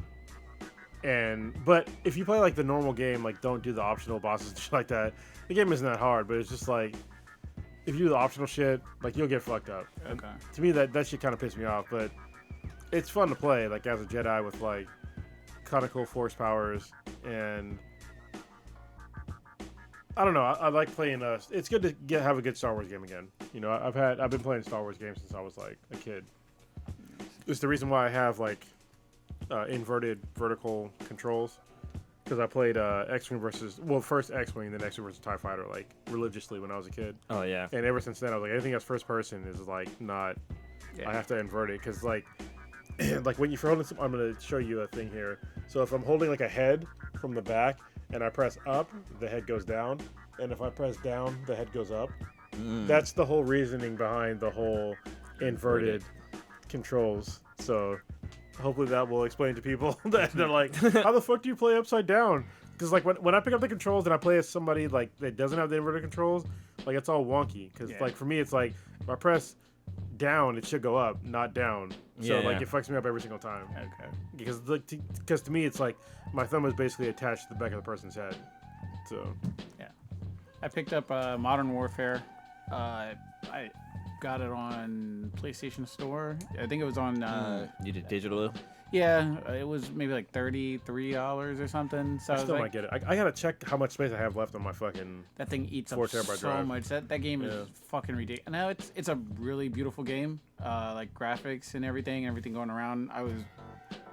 But if you play like the normal game, like don't do the optional bosses and shit like that. The game isn't that hard, but it's just like if you do the optional shit, like you'll get fucked up. And to me, that shit kind of pissed me off. But it's fun to play, like as a Jedi with like conical force powers, and I don't know. I like playing. It's good to have a good Star Wars game again. You know, I've been playing Star Wars games since I was like a kid. It's the reason why I have like inverted vertical controls, because I played X-Wing first X-Wing, then X-Wing versus TIE Fighter like religiously when I was a kid. Oh yeah. And ever since then I was like, anything that's first person is like not. Yeah. I have to invert it because like like when you're holding I'm gonna show you a thing here. So if I'm holding like a head from the back and I press up, the head goes down, and if I press down, the head goes up. That's the whole reasoning behind the whole inverted controls. So hopefully that will explain to people that they're like, how the fuck do you play upside down? Because like when I pick up the controls and I play as somebody like that doesn't have the inverted controls, like it's all wonky. Because like for me, it's like if I press down, it should go up, not down. So Yeah. like it fucks me up every single time. Okay. Because to me it's like my thumb is basically attached to the back of the person's head. So Yeah. I picked up Modern Warfare. I got it on PlayStation Store. I think it was on. You did digital? Yeah, it was maybe like $33 or something. So I I was still like, might get it. I gotta check how much space I have left on my fucking. that thing eats 4 up terabyte so drive. much. That game Yeah. is fucking ridiculous. Now it's a really beautiful game. Like graphics and everything going around. I was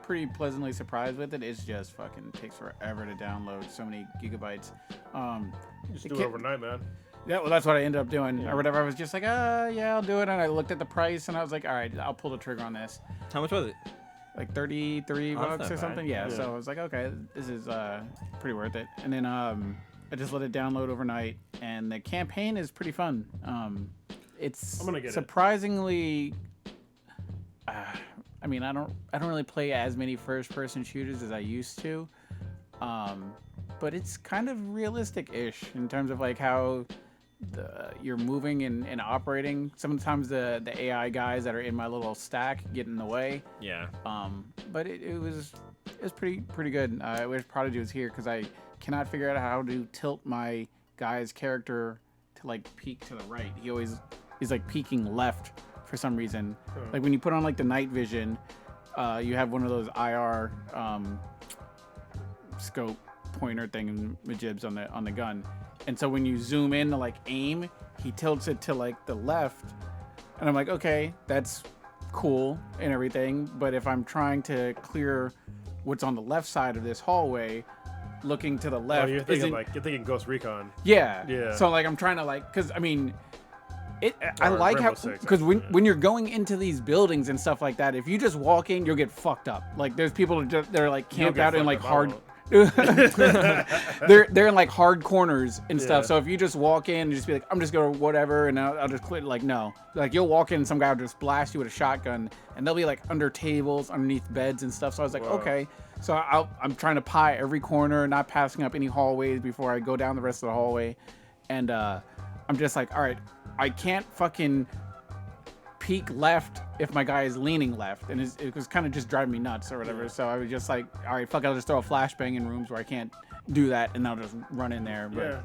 pretty pleasantly surprised with it. It's just fucking takes forever to download. So many gigabytes. Just it do it can't- overnight, man. Yeah, well, that's what I ended up doing, Yeah. or whatever. I was just like, yeah, I'll do it. And I looked at the price, and I was like, all right, I'll pull the trigger on this. How much was it? Like 33 Oh, that's bucks not or bad. something. Yeah, Yeah. so I was like, okay, this is pretty worth it. And then I just let it download overnight, and the campaign is pretty fun. It's I'm gonna get it. surprisingly. I mean, I don't really play as many first-person shooters as I used to, but it's kind of realistic-ish in terms of like how you're moving and operating. Sometimes the AI guys that are in my little stack get in the way. Yeah. But it was pretty good. I wish Prodigy was here because I cannot figure out how to tilt my guy's character to like peek to the right. He's like peeking left for some reason. Like when you put on like the night vision, you have one of those IR scope pointer thing majibs on the gun. And so when you zoom in to like aim, he tilts it to like the left. And I'm like, okay, that's cool and everything. But if I'm trying to clear what's on the left side of this hallway, looking to the Oh, left, you're thinking isn't- you're thinking Ghost Recon. yeah. Yeah. So like I'm trying to like, cause I mean, I Or like how, Rainbow Six, because actually, when you're going into these buildings and stuff like that, if you just walk in, you'll get fucked up. Like there's people that are like You'll camped get out in fucked like up, I hard. won't. they're in like hard corners and stuff. Yeah. So if you just walk in and just be like, I'm just gonna whatever, and I'll just quit. Like no, like you'll walk in, and some guy will just blast you with a shotgun, and they'll be like under tables, underneath beds and stuff. So I was like, Wow. okay. So I'm trying to pie every corner, not passing up any hallways before I go down the rest of the hallway, and I'm just like, all right, I can't fucking peek left if my guy is leaning left, and it was kind of just driving me nuts or whatever. So I was just like, all right, fuck, I'll just throw a flashbang in rooms where I can't do that, and I'll just run in there. But, Yeah.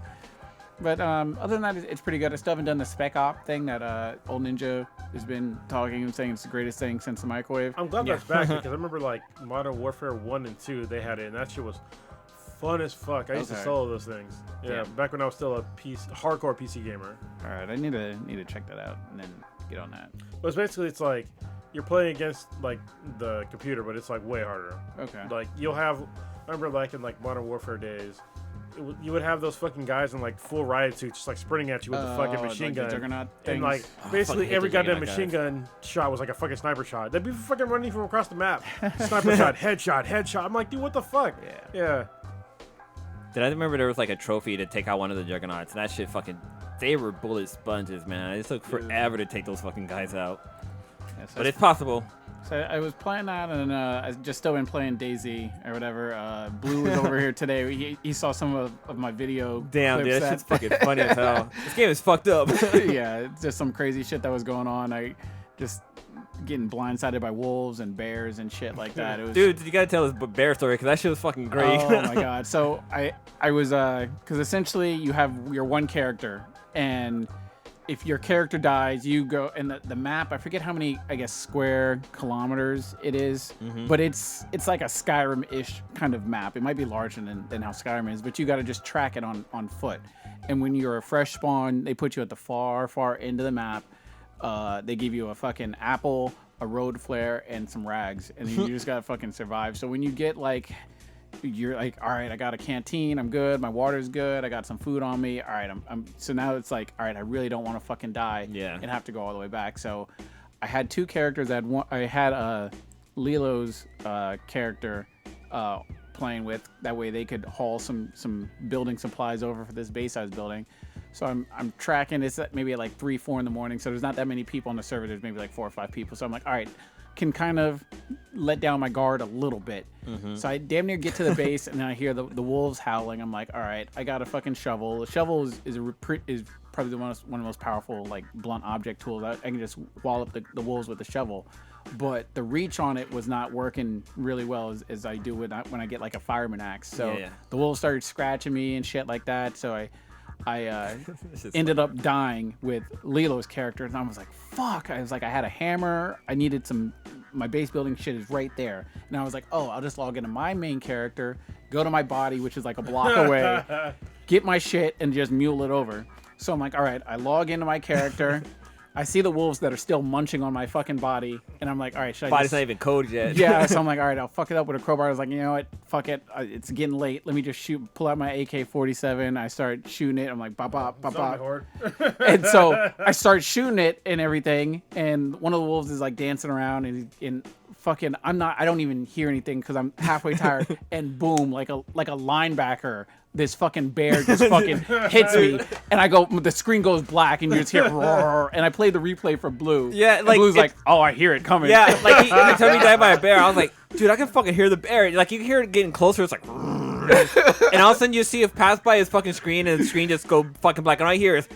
but other than that, it's pretty good. I still haven't done the Spec Op thing that old Ninja has been talking and saying it's the greatest thing since the microwave. I'm glad that's back because I remember like Modern Warfare 1 and 2, they had it, and that shit was fun as fuck. I used to Okay. solo those things. Yeah, Yeah. back when I was still a hardcore PC gamer. All right, I need to check that out and then get on that. But it's basically, it's like you're playing against like the computer, but it's like way harder. Okay. Like you'll have, I remember like in like Modern Warfare days, you would have those fucking guys in like full riot suits just like sprinting at you with a fucking machine like the gun. Juggernaut And things. like Oh, I basically fucking hate every the goddamn Juggernaut machine gun shot was like a fucking sniper shot. They'd be fucking running from across the map. Sniper shot, headshot. I'm like, dude, what the fuck? Yeah. Did I remember there was like a trophy to take out one of the juggernauts? And that shit fucking, they were bullet sponges, man. It took forever to take those fucking guys out. Yeah, so But it's possible. So I was playing that, and I just still been playing DayZ or whatever. Blue was over here today. He saw some of my video. Damn, clips dude, that shit's fucking funny as hell. This game is fucked up. Yeah, it's just some crazy shit that was going on. I just getting blindsided by wolves and bears and shit like that. It was, Dude, you gotta tell this bear story because that shit was fucking great. Oh my god. So I was because essentially you have your one character, and if your character dies, you go, and the map, I forget how many, I guess, square kilometers it is, but it's like a Skyrim-ish kind of map. It might be larger than how Skyrim is, but you got to just track it on foot. And when you're a fresh spawn, they put you at the far end of the map. They give you a fucking apple, a road flare, and some rags, and then you just gotta fucking survive. So when you get like, you're like, all right, I got a canteen, I'm good, my water's good, I got some food on me, all right, I'm so now it's like, all right, I really don't want to fucking die, Yeah. and have to go all the way back. So I had two characters. I had Lilo's character playing with, that way they could haul some building supplies over for this base I was building. So I'm tracking. It's maybe at like 3-4 in the morning, so there's not that many people on the server. There's maybe like 4 or 5 people. So I'm like, all right, can kind of let down my guard a little bit. So I damn near get to the base, and then I hear the wolves howling. I'm like, all right, I got a fucking shovel. The shovel is probably one of the most powerful like blunt object tools. I can just wall up the wolves with the shovel. But the reach on it was not working really well as I do when I get like a fireman axe. So the wolves started scratching me and shit like that. So I ended up dying with Lilo's character, and I was like, fuck. I was like, I had a hammer. I needed my base building shit is right there. And I was like, oh, I'll just log into my main character, go to my body, which is like a block away, get my shit, and just mule it over. So I'm like, all right, I log into my character. I see the wolves that are still munching on my fucking body, and I'm like, all right, should I Body's not even coded yet. Yeah, so I'm like, all right, I'll fuck it up with a crowbar. I was like, you know what, fuck it, it's getting late. Let me just pull out my AK-47. I start shooting it. I'm like, bop, bop, bop, bop. And so I start shooting it and everything, and one of the wolves is like dancing around, and fucking, I don't even hear anything because I'm halfway tired, and boom, like a linebacker, this fucking bear just fucking hits me, and I go, the screen goes black, and you just hear roar, and I play the replay for Blue. Yeah, like Blue's like, oh, I hear it coming. Yeah, like he told me he died by a bear. I was like, dude, I can fucking hear the bear. Like you can hear it getting closer. It's like, and all of a sudden you see it pass by his fucking screen, and the screen just go fucking black, and all I hear is,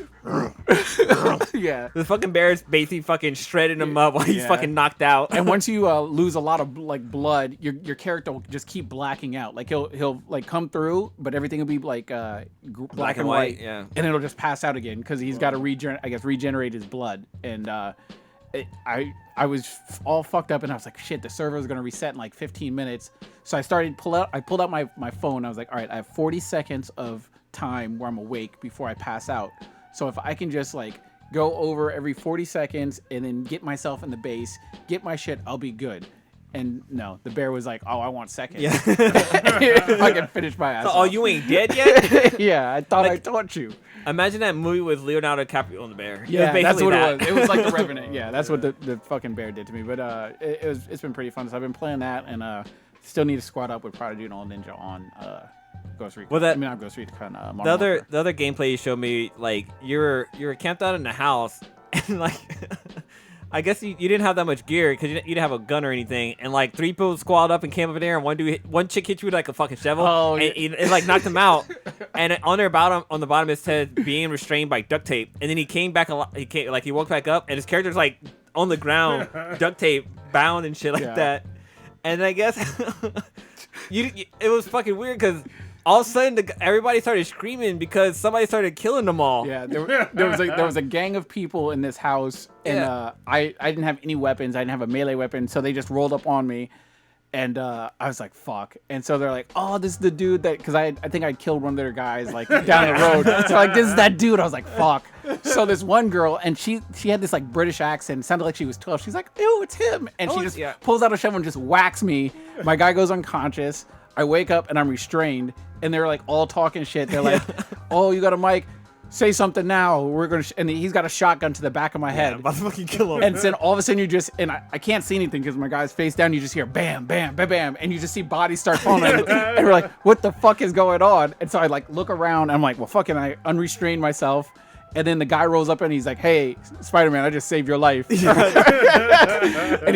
yeah, the fucking bear is basically fucking shredding him up while he's fucking knocked out. And once you lose a lot of like blood, your character will just keep blacking out. Like he'll like come through, but everything will be like black and white. Yeah, and it'll just pass out again because he's got to regenerate his blood. And I was all fucked up, and I was like, shit, the server is gonna reset in like 15 minutes. So I pulled out my phone. I was like, all right, I have 40 seconds of time where I'm awake before I pass out. So if I can just like go over every 40 seconds and then get myself in the base, get my shit, I'll be good. And no, the bear was like, oh, I want seconds. Yeah. I can finish my ass. So, oh, you ain't dead yet? Yeah, I thought I taught you. Imagine that movie with Leonardo DiCaprio on the bear. Yeah, that's what it was. It was like The Revenant. Yeah, that's what the fucking bear did to me. But it's been pretty fun. So I've been playing that, and still need to squad up with Prodigy and Old Ninja on Ghost Recon. Well, not Ghost Recon. The other gameplay you showed me, like you're camped out in the house, and like I guess you didn't have that much gear because you didn't have a gun or anything, and like 3 people squad up and came over there, and one chick hit you with like a fucking shovel, and it like knocked him out, and on the bottom it said being restrained by duct tape, and then he came back he woke back up, and his character's like on the ground, duct tape bound and shit like that, and I guess it was fucking weird because all of a sudden everybody started screaming because somebody started killing them all. Yeah, there was a gang of people in this house, and I didn't have any weapons. I didn't have a melee weapon, so they just rolled up on me, and I was like, fuck. And so they're like, oh, this is the dude that, because I think I'd killed one of their guys like down the road. So like, this is that dude. I was like, fuck. So this one girl, and she had this like British accent, sounded like she was 12. She's like, ew, it's him. And she just pulls out a shovel and just whacks me. My guy goes unconscious. I wake up and I'm restrained, and they're like all talking shit. They're like, "Oh, you got a mic? Say something now. We're gonna." And he's got a shotgun to the back of my head. I'm about to fucking kill him. And then all of a sudden I can't see anything because my guy's face down. You just hear bam, bam, bam, bam, and you just see bodies start falling. And we're like, "What the fuck is going on?" And so I like look around. And I'm like, "Well, fucking," I unrestrained myself. And then the guy rolls up and he's like, "Hey, Spider-Man, I just saved your life." And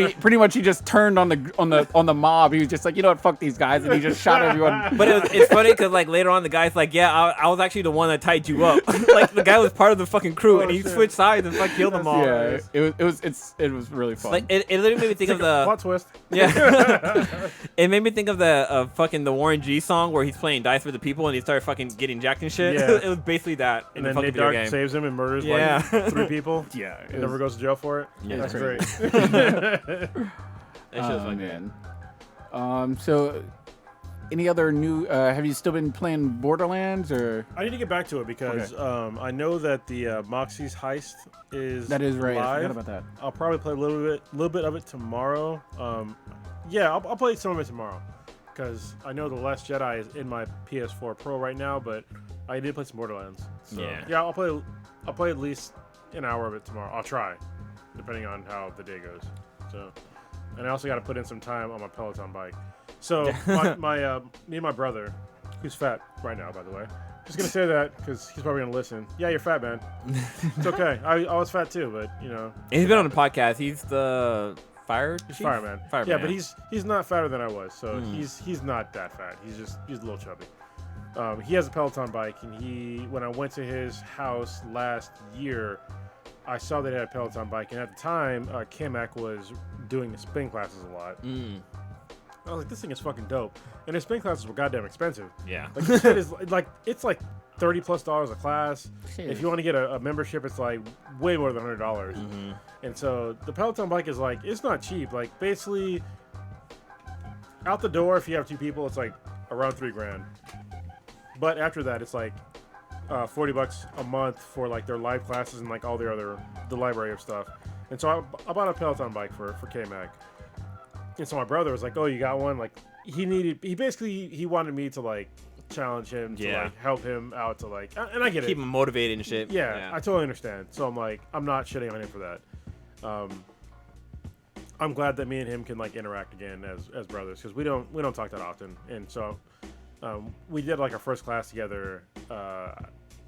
he just turned on the mob. He was just like, you know what, fuck these guys, and he just shot everyone. But it's funny because like later on the guy's like, yeah, I was actually the one that tied you up. Like the guy was part of the fucking crew, and he switched sides and fucking killed them all. Yeah, it was really fun. Like it literally made me think of the plot twist. Yeah, it made me think of the fucking the Warren G song where he's playing dice with the people and he started fucking getting jacked and shit. Yeah. It was basically that in And the then fucking Nate video Dogg game. saves him and murders Yeah. like 3 people. Yeah, And never goes to jail for it. Yeah, That's it's great. That shit was fucking man. So any other new? Have you still been playing Borderlands or? I need to get back to it because I know that the Moxie's heist is That is right. live. I forgot about that. I'll probably play a little bit of it tomorrow. Yeah, I'll play some of it tomorrow because I know The Last Jedi is in my PS4 Pro right now, but I did play some Borderlands. So, yeah, I'll play at least an hour of it tomorrow. I'll try, depending on how the day goes. So, and I also got to put in some time on my Peloton bike. So me and my brother, who's fat right now, by the way. Just gonna say that because he's probably gonna listen. Yeah, you're fat, man. It's okay. I was fat too, but you know. And he's been on the podcast. He's the fire He's chief? fireman. Fireman. Yeah, but he's not fatter than I was, so he's not that fat. He's a little chubby. He has a Peloton bike, and when I went to his house last year, I saw that he had a Peloton bike, and at the time, K-Mac was doing the spin classes a lot. I was like, this thing is fucking dope. And his spin classes were goddamn expensive. Yeah. Like, this shit is like, it's like $30+ a class. Shit. If you want to get a membership, it's like way more than $100. And so the Peloton bike is like, it's not cheap. Like, basically, out the door, if you have 2 people, it's like around $3,000. But after that, it's like $40 a month for like their live classes and like all the library of stuff. And so I bought a Peloton bike for K-Mac. And so my brother was like, "Oh, you got one?" Like he wanted me to like challenge him to like help him out to like, and I get Keep it. him motivated and shit. Yeah, I totally understand. So I'm like, I'm not shitting on him for that. I'm glad that me and him can like interact again as brothers, because we don't talk that often. And so we did like our first class together a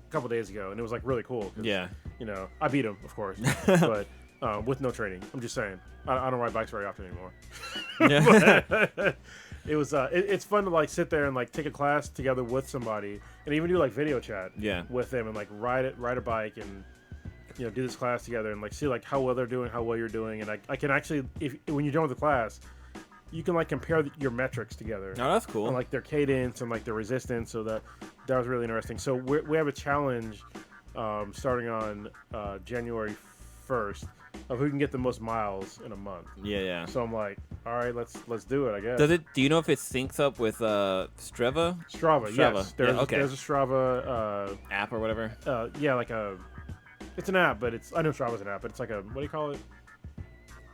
couple days ago, and it was like really cool. Yeah. You know, I beat him, of course, but with no training. I'm just saying, I don't ride bikes very often anymore. Yeah. It was it's fun to like sit there and like take a class together with somebody, and even do like video chat with them, and like ride a bike, and you know, do this class together, and like see like how well they're doing, how well you're doing, and I can actually, when you're done with the class, you can like compare your metrics together. Oh, that's cool. And like their cadence and like their resistance. So that was really interesting. So we have a challenge starting on January 1st of who can get the most miles in a month. Yeah. So I'm like, all right, let's do it, I guess. Do you know if it syncs up with Strava? Strava, yes. There's a Strava app or whatever. It's an app, but I know Strava's an app, but it's like what do you call it?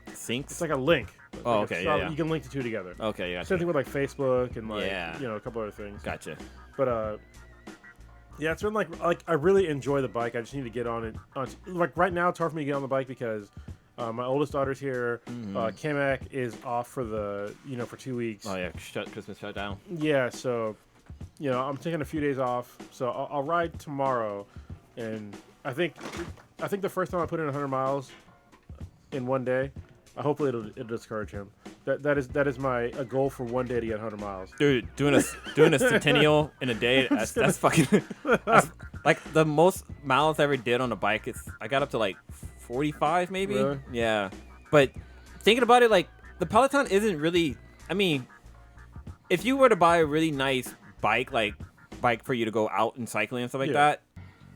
Syncs? It's like a link. Oh, like okay, Strava, yeah. You can link the two together. Okay, gotcha. Same thing with like Facebook and like Yeah. you know, a couple other things. Gotcha. But yeah, it's been like I really enjoy the bike. I just need to get on it. Like right now, it's hard for me to get on the bike because my oldest daughter's here. K-Mac is off for for 2 weeks. Oh yeah, Christmas shutdown. Yeah, so I'm taking a few days off. So I'll ride tomorrow, and I think the first time I put in 100 miles in one day, hopefully it'll discourage him. That is a goal for one day to get 100 miles. Dude, doing a centennial in a day, that's fucking that's, like the most miles I ever did on a bike. I got up to like 45 maybe. Really? Yeah. But thinking about it, like the Peloton isn't really, I mean, if you were to buy a really nice bike for you to go out and cycling and stuff like that,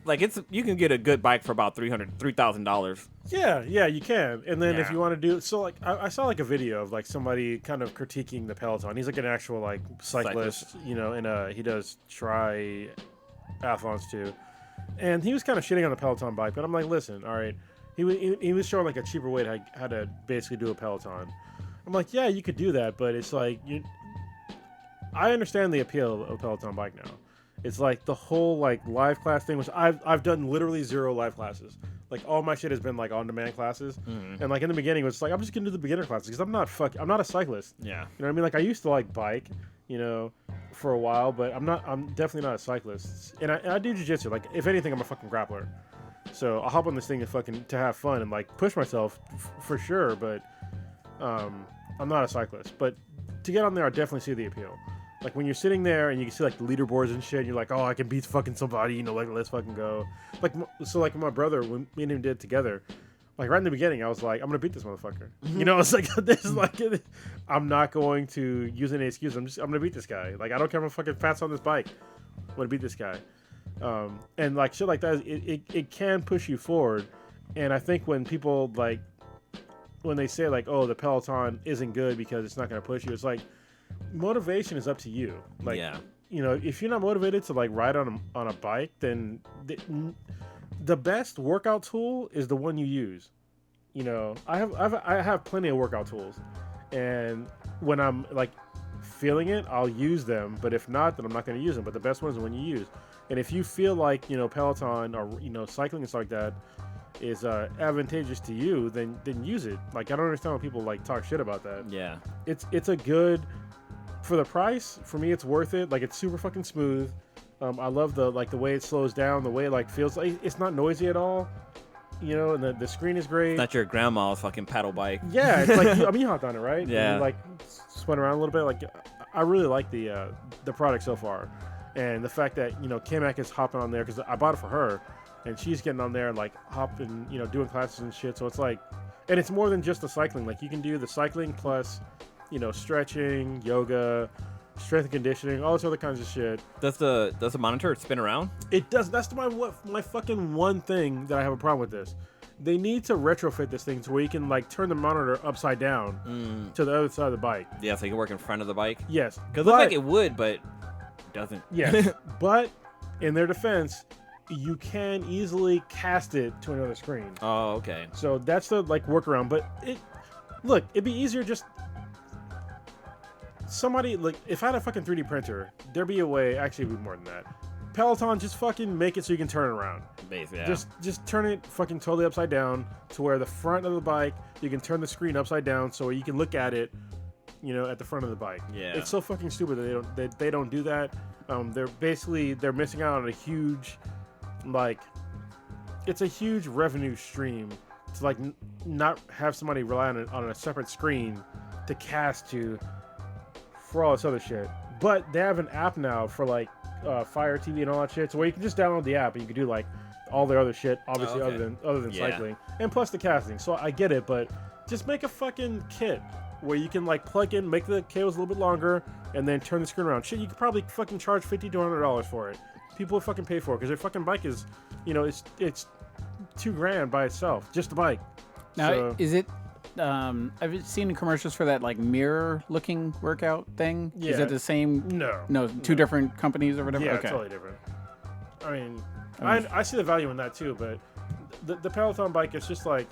like you can get a good bike for about $3,000. Yeah, you can. And then if Yeah. you want to do so, like I saw like a video of like somebody kind of critiquing the Peloton. He's like an actual like cyclist, and he does triathlons too. And he was kind of shitting on the Peloton bike, but I'm like, listen, all right. He was showing like a cheaper way to how to basically do a Peloton. I'm like, yeah, you could do that, but it's like I understand the appeal of a Peloton bike now. It's like the whole like live class thing, which I've done literally 0 live classes. Like all my shit has been like on-demand classes, and like in the beginning it was like I'm just gonna do the beginner classes because I'm not a cyclist. Yeah. You know what I mean? Like I used to like bike, for a while, but I'm definitely not a cyclist. And I do jiu-jitsu. Like if anything, I'm a fucking grappler. So I'll hop on this thing to have fun and like push myself for sure. But I'm not a cyclist. But to get on there, I definitely see the appeal. Like when you're sitting there and you can see like the leaderboards and shit, and you're like, oh, I can beat fucking somebody, like let's fucking go. Like like my brother, when me and him did it together, like right in the beginning, I was like, I'm gonna beat this motherfucker. It's like this is like I'm not going to use any excuse. I'm gonna beat this guy. Like I don't care if I'm fucking fast on this bike. I'm gonna beat this guy. And like shit like that, it can push you forward. And I think when people like when they say like, oh, the Peloton isn't good because it's not gonna push you, it's like motivation is up to you. Like, if you're not motivated to like ride on a bike, then the best workout tool is the one you use. I have plenty of workout tools, and when I'm like feeling it, I'll use them. But if not, then I'm not going to use them. But the best ones are when you use. And if you feel like Peloton or cycling and stuff like that is advantageous to you, then use it. Like I don't understand when people like talk shit about that. Yeah. It's a good. For the price, for me, it's worth it. Like it's super fucking smooth. I love the way it slows down, the way it like feels like it's not noisy at all. you know, and the screen is great. It's not your grandma's fucking paddle bike. Yeah, it's like I mean, you hopped on it, right? Yeah. And you, like spun around a little bit. Like I really like the product so far, and the fact that Kamak is hopping on there because I bought it for her, and she's getting on there and like hopping, doing classes and shit. So it's like, and it's more than just the cycling. Like you can do the cycling plus, stretching, yoga, strength and conditioning, all this other kinds of shit. Does the monitor spin around? It does. That's my fucking one thing that I have a problem with this. They need to retrofit this thing to where you can like turn the monitor upside down to the other side of the bike. Yeah, so you can work in front of the bike. Yes, Because it looks like it would, but it doesn't. Yes, but in their defense, you can easily cast it to another screen. Oh, okay. So that's the like workaround. But it'd be easier just somebody like if I had a fucking 3D printer, there'd be a way. Actually, it'd be more than that. Peloton, just fucking make it so you can turn it around. Basically, yeah. Just turn it fucking totally upside down to where the front of the bike, you can turn the screen upside down so you can look at it, at the front of the bike. Yeah. It's so fucking stupid that they don't do that. They're missing out on a huge, like, it's a huge revenue stream to like not have somebody rely on a separate screen to cast to for all this other shit. But they have an app now for like Fire TV and all that shit, so where you can just download the app and you can do like all their other shit, obviously okay. other than Yeah. cycling, and plus the casting. So I get it, but just make a fucking kit where you can like plug in, make the cables a little bit longer, and then turn the screen around. Shit, you could probably fucking charge $50 to $100 for it. People would fucking pay for it because their fucking bike is, it's $2,000 by itself, just the bike. Now, So- is it? I've seen commercials for that like mirror-looking workout thing. Is Yeah. that the same? No, two different companies or whatever. Yeah, okay. totally different. I mean, I see the value in that too, but the Peloton bike, it's just like,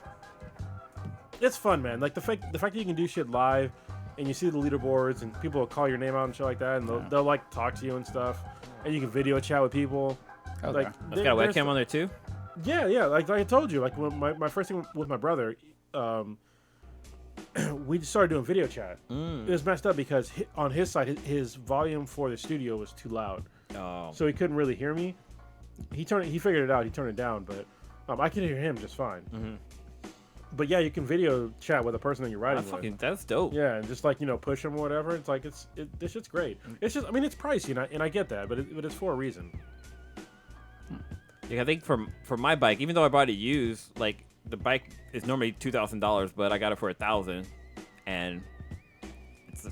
it's fun, man. Like the fact that you can do shit live, and you see the leaderboards, and people will call your name out and shit like that, and they'll like talk to you and stuff, and you can video chat with people. Okay. Like, It's got a webcam on there too. Yeah. Like I told you, like when my first thing with my brother, we just started doing video chat. It was messed up because on his side, his volume for the studio was too loud. Oh. So he couldn't really hear me. He figured it out. He turned it down, but I could hear him just fine. Mm-hmm. But yeah, you can video chat with a person that you're riding with. That's dope. Yeah, and just like push them or whatever. It's like this shit's great. It's just it's pricey, and I get that, but it's for a reason. Yeah, I think for my bike, even though I bought it used, like the bike is normally $2,000, but I got it for $1,000, and it's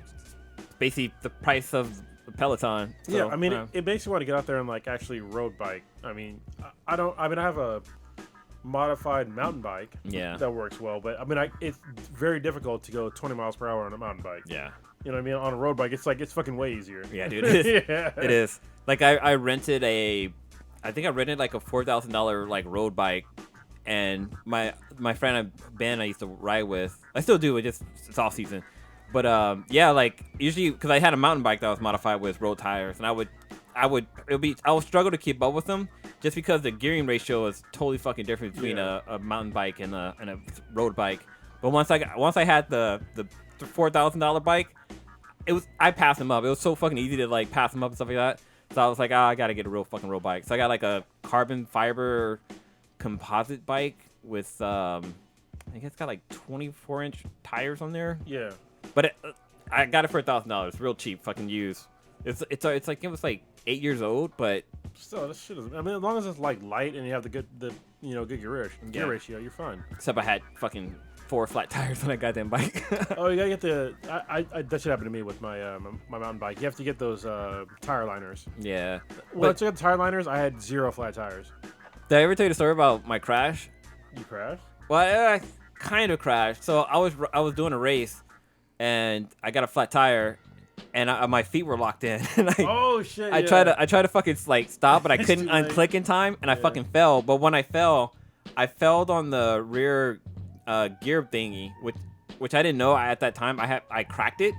basically the price of the Peloton. So, Yeah, I mean, it makes you want to get out there and like actually road bike. I mean, I have a modified mountain bike. Yeah. That works well, but I mean, it's very difficult to go 20 miles per hour on a mountain bike. Yeah. You know what I mean? On a road bike, it's fucking way easier. Yeah, dude. It is. Yeah. It is. Like I rented I think I rented like a $4,000 like road bike, and my friend Ben I used to ride with, I still do, it's off season, but yeah, like usually because I had a mountain bike that was modified with road tires, and I would struggle to keep up with them just because the gearing ratio is totally fucking different between a mountain bike and a road bike. But once I had the $4,000 bike, I passed them up. It was so fucking easy to like pass them up and stuff like that. So I was like, I gotta get a real fucking road bike. So I got like a carbon fiber composite bike with I think it's got like 24-inch tires on there. Yeah. But I got it for $1,000, real cheap, fucking used. It's like it was like 8 years old, but Still, this shit is. I mean, as long as it's like light and you have the good gear ratio, you're fine. except I had fucking 4 flat tires on that goddamn bike. Oh, you gotta get the. That should happen to me with my my mountain bike. You have to get those tire liners. Yeah. Once I got the tire liners, I had 0 flat tires. Did I ever tell you the story about my crash? You crashed? Well, I kind of crashed. So I was doing a race, and I got a flat tire, and my feet were locked in. And Oh shit! I tried to fucking like stop, but I couldn't too late. unclick in time, and I fucking fell. But when I fell on the rear gear thingy, which I didn't know at that time. I cracked it.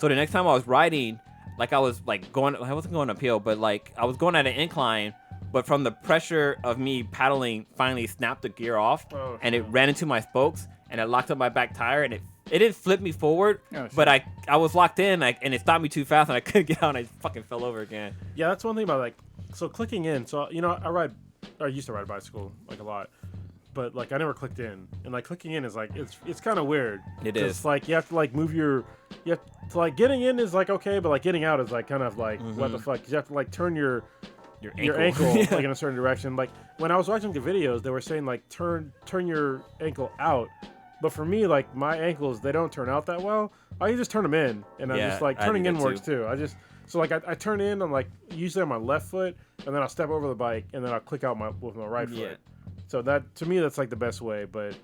So the next time I was riding, like I was like going, I wasn't going uphill, but like I was going at an incline. But from the pressure of me paddling, finally snapped the gear off, and it ran into my spokes, and it locked up my back tire, and it didn't flip me forward, but I was locked in, and it stopped me too fast, and I couldn't get out, and I fucking fell over again. Yeah, that's one thing about so clicking in. So I used to ride a bicycle like a lot, but like I never clicked in, and like clicking in is like it's kind of weird. It 'Cause, is. like you have to like move you have to like getting in is like okay, but like getting out is like kind of like what the fuck? 'Cause you have to like turn your ankle Yeah. like in a certain direction. Like when I was watching the videos, they were saying like turn your ankle out, but for me like my ankles they don't turn out that well. I can just turn them in, and I'm Yeah, just like I turning do in that works too. So like I turn in on like usually on my left foot, and then I'll step over the bike, and then I'll click out with my right Yeah. foot. So that to me that's like the best way, but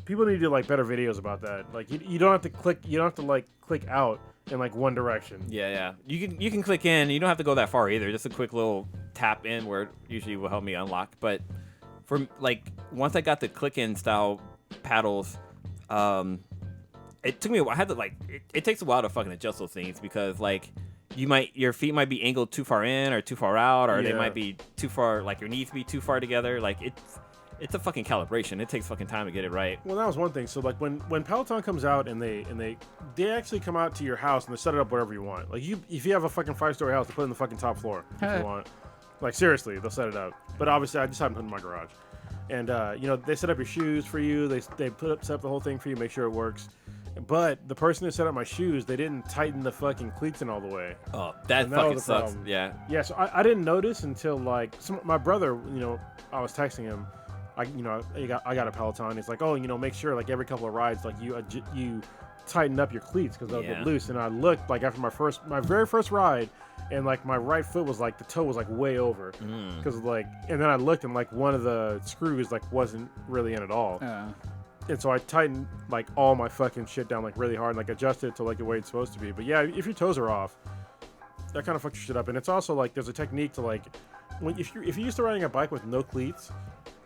people need to do like better videos about that. Like you don't have to click out in like one direction. Yeah. You can click in. You don't have to go that far either. Just a quick little tap in where it usually will help me unlock. But for like once I got the click in style paddles, it took me a while. I had to like it takes a while to fucking adjust those things because like your feet might be angled too far in or too far out, or they Yeah. might be too far, like your knees be too far together. Like it's a fucking calibration. It takes fucking time to get it right. Well, that was one thing. So like when Peloton comes out and they actually come out to your house and they set it up whatever you want. Like if you have a fucking 5-story house, they put it in the fucking top floor if you want. Like seriously, they'll set it up. But obviously, I just haven't put it in my garage. And they set up your set up the whole thing for you, make sure it works. But the person who set up my shoes, they didn't tighten the fucking cleats in all the way. Oh, that And that fucking was the sucks. problem. Yeah. Yeah, so I didn't notice until like my brother, I was texting him. I got a Peloton. He's like, oh, make sure like every couple of rides, like you tighten up your cleats because they'll Yeah. get loose. And I looked like after my very first ride, and like my right foot was like the toe was like way over because and then I looked and like one of the screws like wasn't really in at all. And so I tightened like all my fucking shit down like really hard and like adjusted it to like the way it's supposed to be. But yeah, if your toes are off, that kind of fucks your shit up. And it's also like there's a technique to like if you're used to riding a bike with no cleats,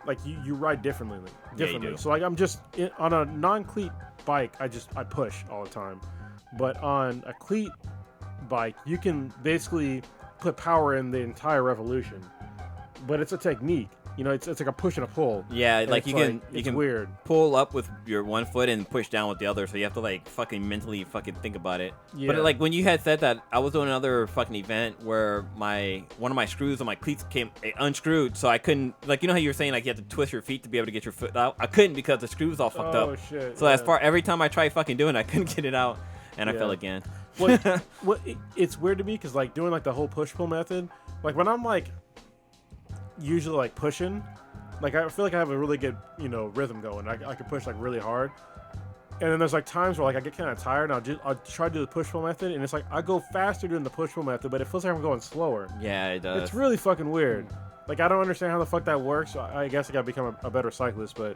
like you ride differently. Yeah, you do. So like I'm just on a non-cleat bike, I push all the time. But on a cleat bike, you can basically put power in the entire revolution. But it's a technique. It's like a push and a pull. Yeah, And like it's you it's can weird. pull up with your one foot and push down with the other, so you have to like fucking mentally fucking think about it. Yeah. But like when you had said that, I was doing another fucking event where one of my screws on my cleats came unscrewed, so I couldn't like how you were saying like you have to twist your feet to be able to get your foot out. I couldn't because the screws all fucked up. Oh shit. So yeah. every time I tried fucking doing it, I couldn't get it out, and I Yeah. fell again. It's weird to me because like doing like the whole push pull method, like when I'm like usually like pushing, like I feel like I have a really good rhythm going. I can push like really hard, and then there's like times where like I get kind of tired and I'll try to do the push pull method, and it's like I go faster doing the push pull method, but it feels like I'm going slower. Yeah, it does. It's really fucking weird. Like I don't understand how the fuck that works. So I guess I gotta become a better cyclist, but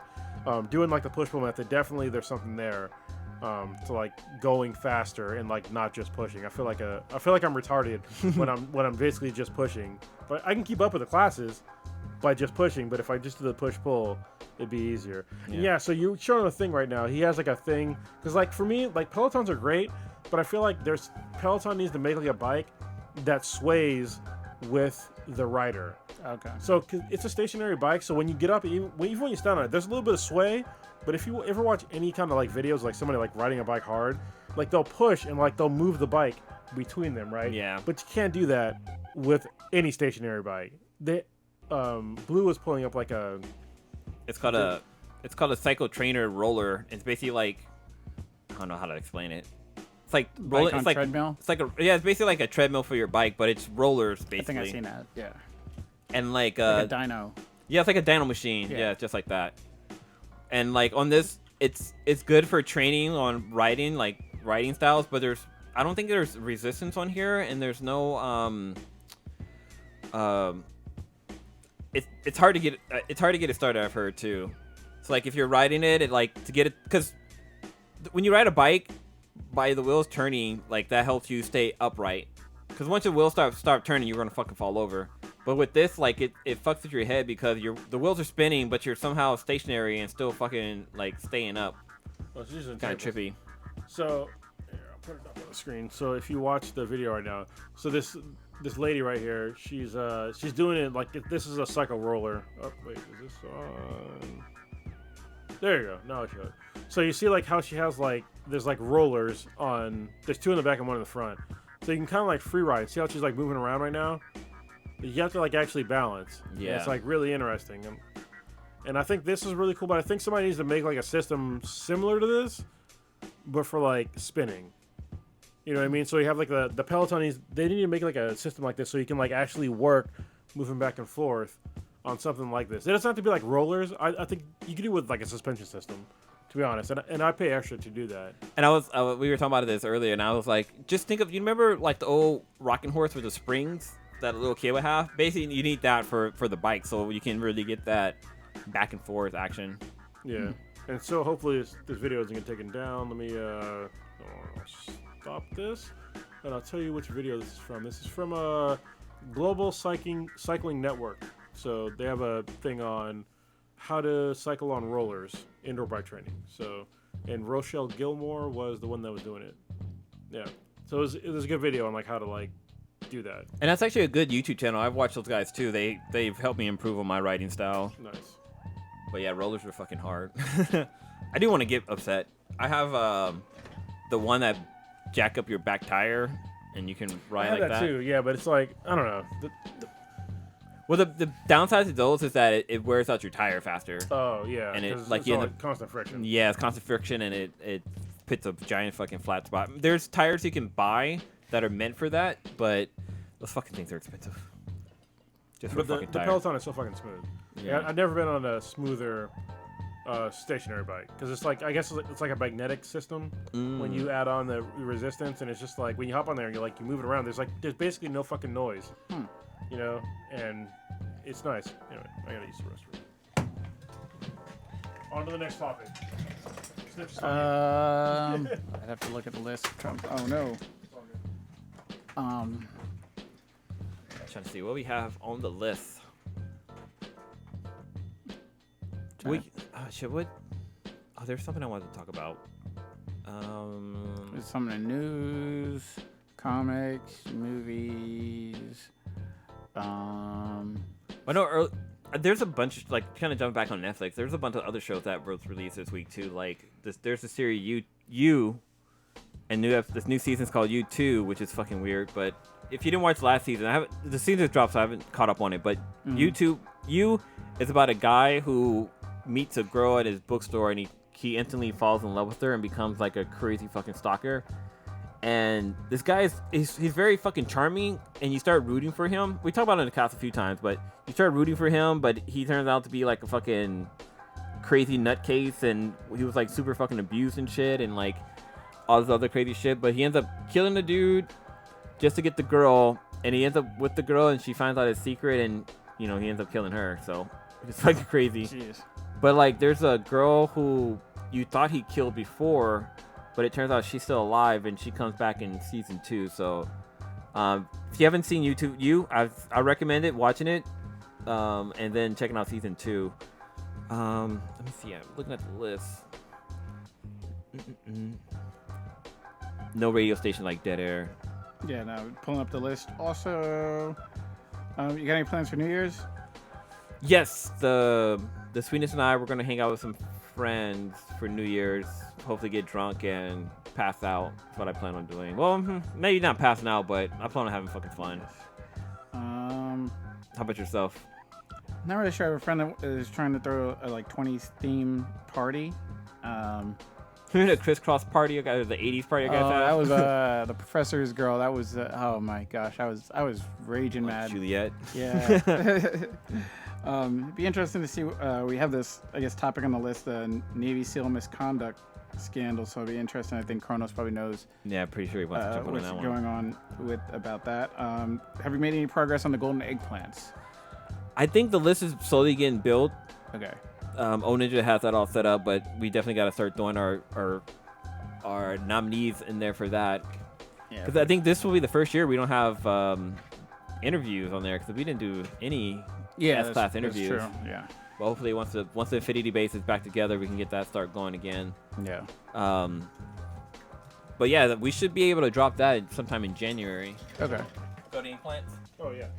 doing like the push pull method, definitely there's something there. To like going faster and like not just pushing. I feel like I'm retarded when I'm basically just pushing. But I can keep up with the classes by just pushing. But if I just do the push pull, it'd be easier. Yeah. So you're showing a thing right now. He has like a thing because like for me, like Pelotons are great, but I feel like Peloton needs to make like a bike that sways with the rider. Okay. So 'cause it's a stationary bike, so when you get up, even when you stand on it, there's a little bit of sway. But if you ever watch any kind of like videos, like somebody like riding a bike hard, like they'll push and like they'll move the bike between them, right? Yeah. But you can't do that with any stationary bike. Blue was pulling up like a. It's called a cycle trainer roller. It's basically like I don't know how to explain it. It's like Bike on treadmill? It's it's basically like a treadmill for your bike, but it's rollers basically. I think I've seen that. Yeah. And like Like a dyno. yeah, it's like a dyno machine. Yeah. Yeah, just like that. And like on this, it's good for training on riding styles, but I don't think there's resistance on here, and there's no it's hard to get it started. I've heard too. So like if you're riding it like to get it, because when you ride a bike, by the wheels turning, like that helps you stay upright. Because once the wheels start turning, you're gonna fucking fall over. But with this, like it fucks with your head because the wheels are spinning, but you're somehow stationary and still fucking like staying up. Well, it's usually Kind of tables. trippy. So, here, I'll put it up on the screen. So if you watch the video right now, so this lady right here, she's doing it like this is a cycle roller. Oh wait, is this on? There you go. Now I show it. So you see like how she has like there's like rollers on. There's two in the back and one in the front. So you can kind of like free ride. See how she's like moving around right now? You have to like actually balance. Yeah. And it's like really interesting. And I think this is really cool, but I think somebody needs to make like a system similar to this, but for like spinning. You know what I mean? So you have like the Peloton, they need to make like a system like this so you can like actually work moving back and forth on something like this. It doesn't have to be like rollers. I think you can do it with like a suspension system, to be honest. And I pay extra to do that. And we were talking about this earlier, and I was like, just think of, you remember like the old rocking horse with the springs that a little kid would have? Basically, you need that for the bike, so you can really get that back and forth action. Yeah. And so hopefully this video isn't getting taken down. Let me stop this, and I'll tell you which video this is from. This is from Global Cycling Network. So they have a thing on how to cycle on rollers, indoor bike training. So, and Rochelle Gilmore was the one that was doing it. Yeah. So it was a good video on like how to like do that. And that's actually a good YouTube channel. I've watched those guys too. They've helped me improve on my riding style. Nice. But yeah, rollers are fucking hard. I do want to get upset. I have the one that jack up your back tire and you can ride I have like that that too. Yeah, but it's like I don't know. Well, the downside to those is that it wears out your tire faster. Oh yeah, And it, 'cause like, it's you all, end like, constant friction. Yeah, it's constant friction, and it puts a giant fucking flat spot. There's tires you can buy that are meant for that, but those fucking things are expensive. Just for But a the fucking tire. Peloton is so fucking smooth. Yeah. I've never been on a smoother stationary bike because it's like I guess it's like a magnetic system when you add on the resistance, and it's just like when you hop on there and you move it around. There's basically no fucking noise, you know, and it's nice. Anyway, I gotta use the restroom. On to the next topic. I'd have to look at the list. Oh no. Trying to see what we have on the list. There's something I wanted to talk about. There's some in the news, comics, movies. I know there's a bunch, like, kind of jumping back on Netflix. There's a bunch of other shows that was released this week too. Like there's a series You, and this new season's called You 2, which is fucking weird. But if you didn't watch last season, the season dropped, so I haven't caught up on it. But You is about a guy who meets a girl at his bookstore, and he instantly falls in love with her and becomes like a crazy fucking stalker. And this guy he's very fucking charming, and you start rooting for him. We talked about it in the cast a few times, but you start rooting for him, but he turns out to be like a fucking crazy nutcase, and he was like super fucking abused and shit, and like all this other crazy shit. But he ends up killing the dude just to get the girl, and he ends up with the girl, and she finds out his secret, and he ends up killing her. So it's fucking crazy. Jeez. But like, there's a girl who you thought he killed before, but it turns out she's still alive, and she comes back in season 2. So if you haven't seen You, I recommend it, watching it, and then checking out season 2. Let me see. I'm looking at the list. No radio station like Dead Air. Yeah, now pulling up the list. Also, you got any plans for New Year's? Yes, the Sweetness and I were gonna hang out with some friends for New Year's. Hopefully get drunk and pass out. That's what I plan on doing. Well, maybe not passing out, but I plan on having fucking fun. How about yourself? Not really sure. I have a friend that is trying to throw a like 20s theme party. A crisscross party, the 80s party. That was the professor's girl. That was oh my gosh, I was raging mad. Juliet. Yeah. It'd be interesting to see. We have this, I guess, topic on the list: the Navy SEAL misconduct scandal. So it'd be interesting. I think Kronos probably knows. Yeah, pretty sure he wants to jump on what's that one. going on about that. Have you made any progress on the golden eggplants? I think the list is slowly getting built. Okay. O Ninja has that all set up, but we definitely got to start throwing our nominees in there for that. Yeah. Because I think this will be the first year we don't have interviews on there, because we didn't do any S-class interviews. That's true. Yeah. Well, hopefully once the Infinity base is back together, we can get that start going again. Yeah. But yeah, we should be able to drop that sometime in January. Okay. Golden plants. Oh yeah.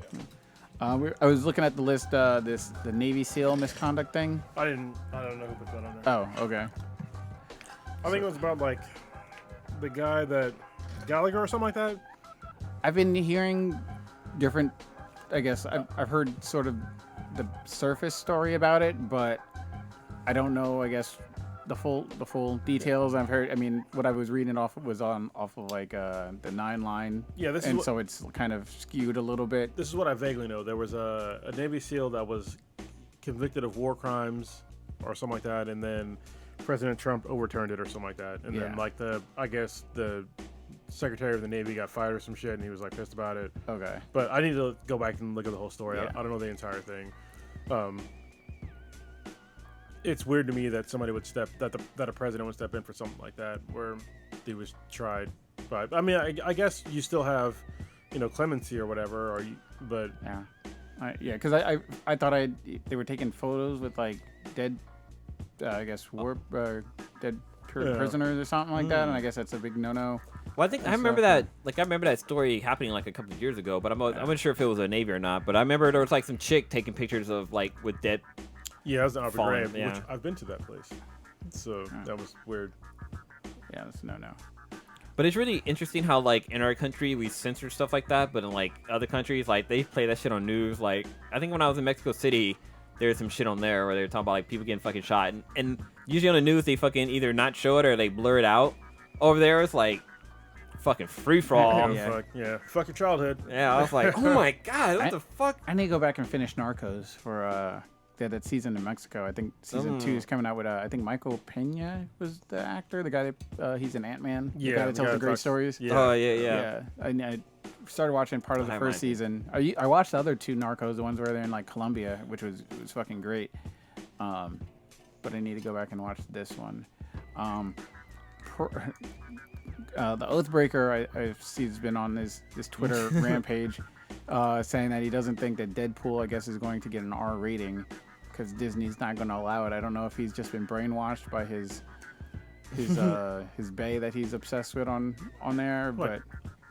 I was looking at the list. The Navy SEAL misconduct thing. I don't know who put that on there. Oh, okay. I think it was about like the guy that Gallagher or something like that. I've been hearing different. I guess I've heard sort of the surface story about it, but I don't know. I guess the full details. I've heard. I mean, what I was reading off of like the 9 line. Yeah, this is and what- so it's kind of skewed a little bit. This is what I vaguely know. There was a Navy SEAL that was convicted of war crimes or something like that, and then President Trump overturned it or something like that. And then Yeah. like I guess the Secretary of the Navy got fired or some shit, and he was like pissed about it. Okay. But I need to go back and look at the whole story. Yeah. I don't know the entire thing. It's weird to me that somebody would that a president would step in for something like that, where he was tried. But I mean, I guess you still have, clemency or whatever, but Yeah. Because I thought they were taking photos with like dead, I guess dead prisoners or something like that, and I guess that's a big no-no. Well, I think I remember that. Like, I remember that story happening like a couple of years ago, but I'm not sure if it was a Navy or not. But I remember there was like some chick taking pictures of like with dead. yeah, it was an Abu Fallen, Ghraib, yeah. which I've been to that place, so that was weird. Yeah, that's a no-no. But it's really interesting how like in our country we censor stuff like that, but in like other countries like they play that shit on news. Like I think when I was in Mexico City, there's some shit on there where they were talking about like people getting fucking shot, and usually on the news they fucking either not show it or they blur it out. Over there it's like fucking free for all. Fuck your childhood. Yeah, I was like, oh my god, what the fuck? I need to go back and finish Narcos for that season in Mexico. I think season 2 is coming out with I think Michael Pena was the actor, the guy that he's an Ant-Man, the guy that tells the great stories. Yeah. Oh yeah. I started watching part of the first season. I watched the other 2 Narcos, the ones where they're in like Colombia, which was fucking great. But I need to go back and watch this one. The Oathbreaker, I see, has been on this Twitter rampage, saying that he doesn't think that Deadpool, I guess, is going to get an R rating because Disney's not going to allow it. I don't know if he's just been brainwashed by his bae that he's obsessed with on there, but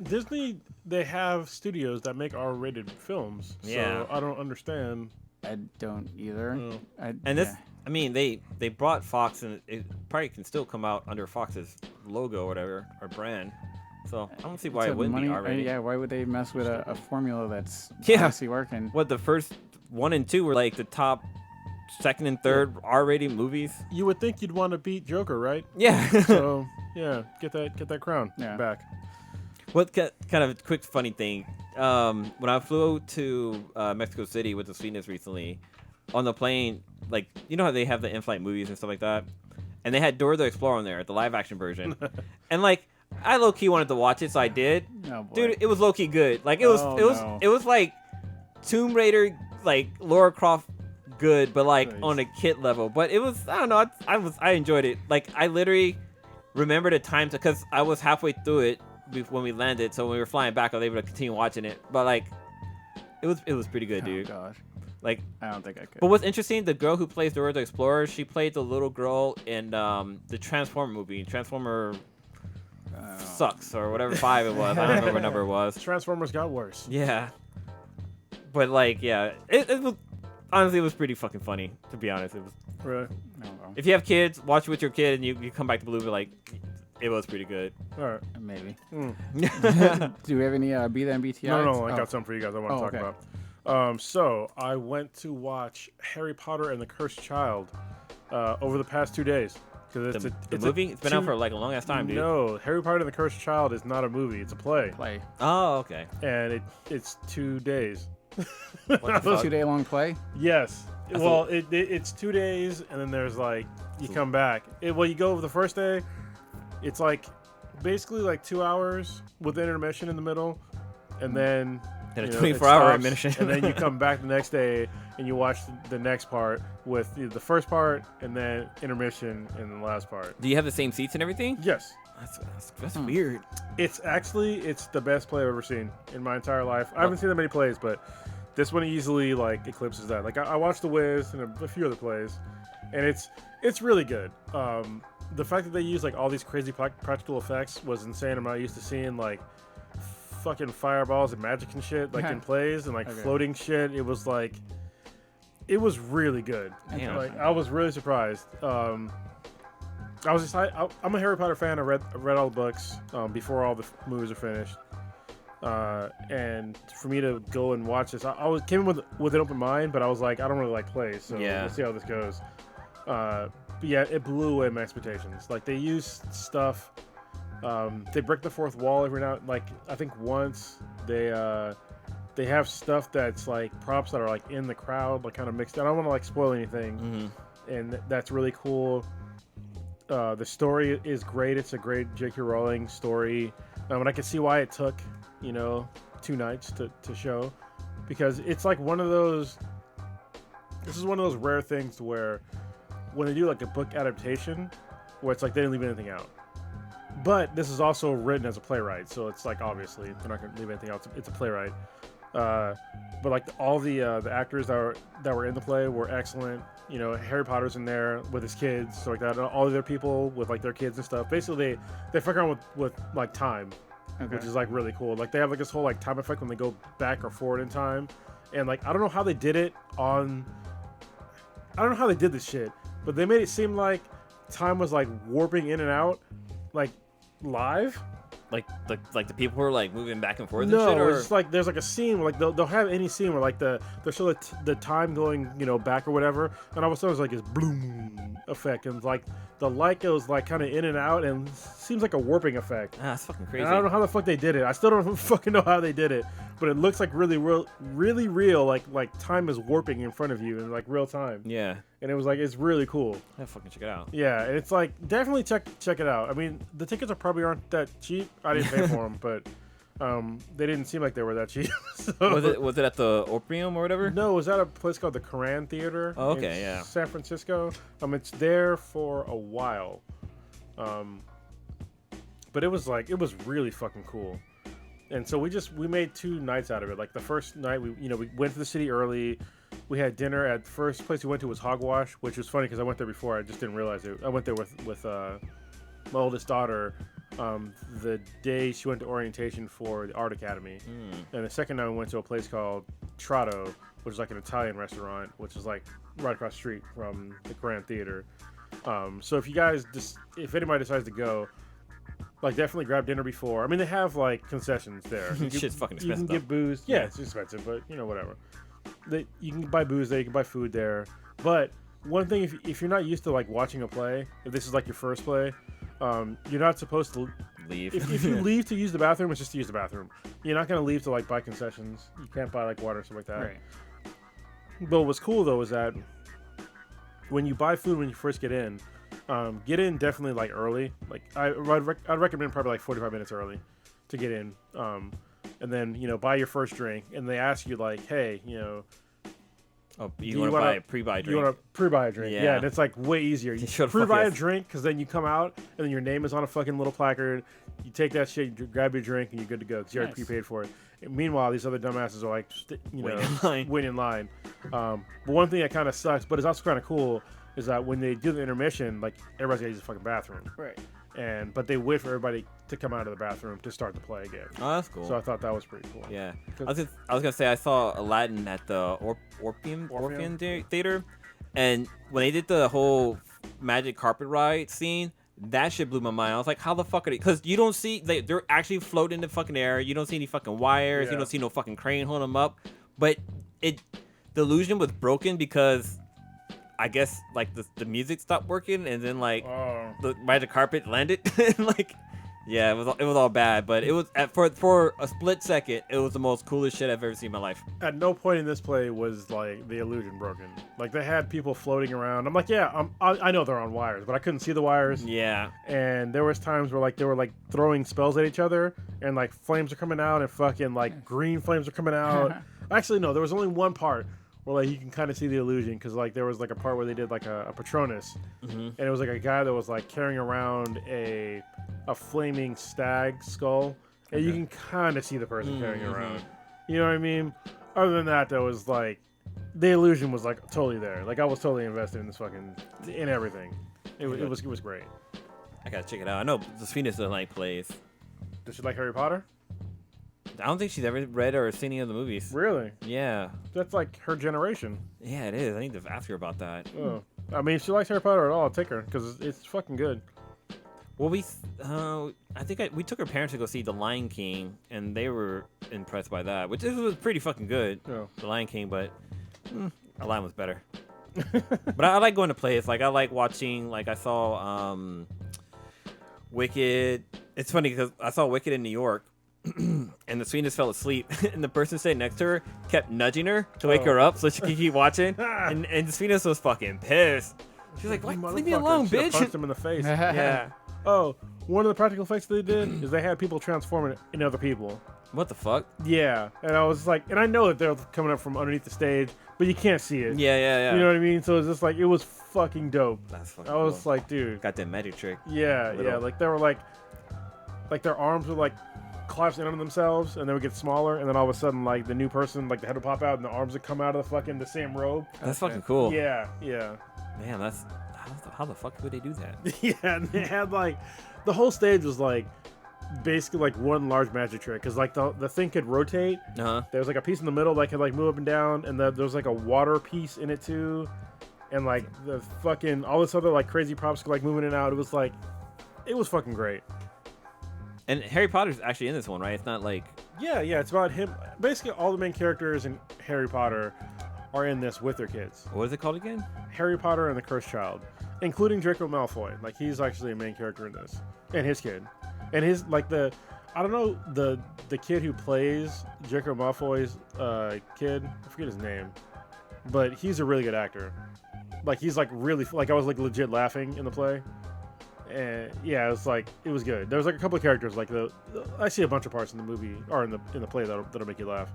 Disney, they have studios that make R-rated films, Yeah. so I don't understand. I don't either. No. And this, I mean, they brought Fox, and it probably can still come out under Fox's logo or whatever, or brand. So I don't see why it wouldn't be R-rated. Yeah, why would they mess with a formula that's Yeah. obviously working? What, the first 1 and 2 were like the top 2nd and 3rd R-rated movies? You would think you'd want to beat Joker, right? Yeah. So yeah, get that crown back. What kind of quick funny thing? When I flew to Mexico City with the Sweetness recently, on the plane, like you know how they have the in-flight movies and stuff like that, and they had Dora the Explorer on there, the live-action version, and like I low-key wanted to watch it, so I did. Oh, boy. Dude, it was low-key good. Like it was like Tomb Raider, like Lara Croft good, but like Nice. on a kid level. But it was, I don't know, I enjoyed it. Like I literally remember the times because I was halfway through it when we landed, so when we were flying back I was able to continue watching it. But like it was pretty good, dude. Oh gosh, Like, I don't think I could. but what's interesting, the girl who plays Dora the Explorer, she played the little girl in the Transformer movie. Transformer sucks or whatever 5 it was. I don't know what number it was. Transformers got worse. Yeah. But like, yeah, it was honestly, it was pretty fucking funny, to be honest. It was. Right. I don't know. If you have kids, watch it with your kid, and you come back to Blue, like, it was pretty good. All right. Maybe. Mm. Do we have any B then BTI? No, I got something for you guys I want to talk okay. about. So I went to watch Harry Potter and the Cursed Child over the past 2 days. Cause The movie? It's been out for like a long ass time, dude. No, Harry Potter and the Cursed Child is not a movie. It's a play. Play. Oh, okay. And it's 2 days. What the fuck? 2 day long play. Yes. That's Well, it's 2 days, and then there's like you come back. Well, you go over the first day. It's like basically like 2 hours with intermission in the middle, and then Then a you know, 24-hour it stops, intermission. and then you come back the next day and you watch the next part with the first part and then intermission and the last part. Do you have the same seats and everything? Yes. That's weird. It's the best play I've ever seen in my entire life. I haven't seen that many plays, but this one easily like eclipses that. Like I watched The Wiz and a few other plays, and it's really good. The fact that they use like all these crazy practical effects was insane. I'm not used to seeing like fucking fireballs and magic and shit like in plays and like floating shit. It was really good. Damn. Like I was really surprised. I was just I'm a Harry Potter fan. I read all the books before all the movies are finished. And for me to go and watch this, I came in with an open mind, but I was like, I don't really like plays, so Yeah. we'll see how this goes. But yeah, it blew away my expectations. Like they used stuff. They break the fourth wall every now. Like I think once they have stuff that's like props that are like in the crowd, like kind of mixed. I don't want to like spoil anything, and that's really cool. The story is great. It's a great J.K. Rowling story, and I can see why it took 2 nights to show, because it's like one of those. This is one of those rare things where when they do like a book adaptation, where it's like they didn't leave anything out. But this is also written as a playwright, so it's like obviously they're not going to leave anything else. It's a playwright. But like all the actors that were in the play were excellent. Harry Potter's in there with his kids, so like that. All the other people with like their kids and stuff. Basically, they fuck around with like time, which is like really cool. Like they have like this whole like time effect when they go back or forward in time, and like I don't know how they did it on. I don't know how they did this shit, but they made it seem like time was like warping in and out, like live. Like the people who are like moving back and forth. No, and shit, or... it's just like there's like a scene where like they'll have any scene where like they'll show the time going back or whatever, and all of a sudden it's like this bloom effect, and like the light goes like kind of in and out, and seems like a warping effect. That's fucking crazy. And I don't know how the fuck they did it. I still don't fucking know how they did it, but it looks like really real. Like time is warping in front of you in like real time. Yeah. And it was like it's really cool. I fucking check it out. Yeah, and it's like definitely check it out. I mean, the tickets probably aren't that cheap. I didn't pay for them, but they didn't seem like they were that cheap. So. Was it at the Orpheum or whatever? No, it was at a place called the Koran Theater. Oh, okay, in yeah. San Francisco. It's there for a while. But it was really fucking cool. And so we made 2 nights out of it. Like the first night we went to the city early. We had dinner at the first place we went to was Hogwash, which was funny because I went there before. I just didn't realize it. I went there with my oldest daughter the day she went to orientation for the Art Academy. And the second night we went to a place called Trotto, which is like an Italian restaurant, which is like right across the street from the Grand Theater. So if anybody decides to go, like definitely grab dinner before. I mean, they have like concessions there. Shit's fucking expensive. You can get booze. Yeah, it's expensive, but whatever. You can buy booze there, you can buy food there. But one thing, if you're not used to like watching a play, if this is like your first play, you're not supposed to leave. If you leave to use the bathroom, it's just to use the bathroom. You're not gonna leave to like buy concessions. You can't buy like water or something like that. Right. But what's cool though is that when you buy food when you first get in definitely like early. Like I'd recommend probably like 45 minutes early to get in. And then buy your first drink, and they ask you like, hey, oh, you want to buy a pre-buy drink? You want to pre-buy a drink? Yeah, and it's like way easier. You pre-buy a drink because then you come out and then your name is on a fucking little placard. You take that shit, you grab your drink, and you're good to go because you already prepaid for it. And meanwhile, these other dumbasses are like, waiting in line. But one thing that kind of sucks, but it's also kind of cool, is that when they do the intermission, like everybody's got to use the fucking bathroom. Right. But they wait for everybody to come out of the bathroom to start the play again. Oh, that's cool. So I thought that was pretty cool. Yeah. I was gonna say I saw Aladdin at the Orpheum Theater, and when they did the whole magic carpet ride scene, that shit blew my mind. I was like, how the fuck are they? Because you don't see they're actually floating in the fucking air. You don't see any fucking wires. You don't see no fucking crane holding them up. But the illusion was broken because I guess like the music stopped working, and then like the magic carpet landed. Like, yeah, it was all bad, but it was for a split second, it was the most coolest shit I've ever seen in my life. At no point in this play was like the illusion broken. Like they had people floating around. I'm like, yeah, I know they're on wires, but I couldn't see the wires. Yeah. And there was times where like they were like throwing spells at each other, and like flames are coming out, and fucking like green flames are coming out. Actually, no, there was only one part where like you can kind of see the illusion, because like there was like a part where they did like a Patronus, and it was like a guy that was like carrying around a flaming stag skull, and you can kind of see the person carrying it around. You know what I mean? Other than that, there was like the illusion was like totally there. Like I was totally invested in this in everything. It was great. I gotta check it out. I know the Sweetness of the Night plays. Does she like Harry Potter? I don't think she's ever read or seen any of the movies. Really? Yeah. That's like her generation. Yeah, it is. I need to ask her about that. Oh. I mean, if she likes Harry Potter at all, I'll take her, because it's fucking good. Well, I think we took her parents to go see The Lion King, and they were impressed by that, which was pretty fucking good. Yeah. The Lion King, but Aladdin was better. But I like going to plays. Like I like watching. Like I saw Wicked. It's funny because I saw Wicked in New York, and the sweetness fell asleep, and the person sitting next to her kept nudging her to wake her up so she could keep watching, and the sweetness was fucking pissed. She was like, "What? Leave me alone, Should've bitch!" Punched him in the face. Yeah. Oh, one of the practical effects they did is they had people transforming into other people. What the fuck? Yeah, and I was like, and I know that they're coming up from underneath the stage, but you can't see it. Yeah. You know what I mean? So it's just like it was fucking dope. That's fucking I was cool. like, dude. Got that magic trick. Yeah, Little. like they were like their arms would like collapse in on themselves, and they would get smaller, and then all of a sudden, like the new person, like the head would pop out, and the arms would come out of the same robe. That's fucking cool. Yeah. Man, that's how the fuck would they do that? Yeah, and they had like the whole stage was like basically like one large magic trick because like the thing could rotate. There was like a piece in the middle that could like move up and down, and there was like a water piece in it too, and like the fucking all this other like crazy props could like move in and out. It was fucking great. And Harry Potter's actually in this one, right? It's not like Yeah, it's about him. Basically, all the main characters in Harry Potter are in this with their kids. what is it called again? Harry Potter and the Cursed Child, including Draco Malfoy. Like he's actually a main character in this, and his kid, and his like I don't know the kid who plays Draco Malfoy's kid. I forget his name, but he's a really good actor. Like he's like really like I was like legit laughing in the play. And yeah, it was good. There was like a couple of characters like I see a bunch of parts in the movie or in the play that'll make you laugh.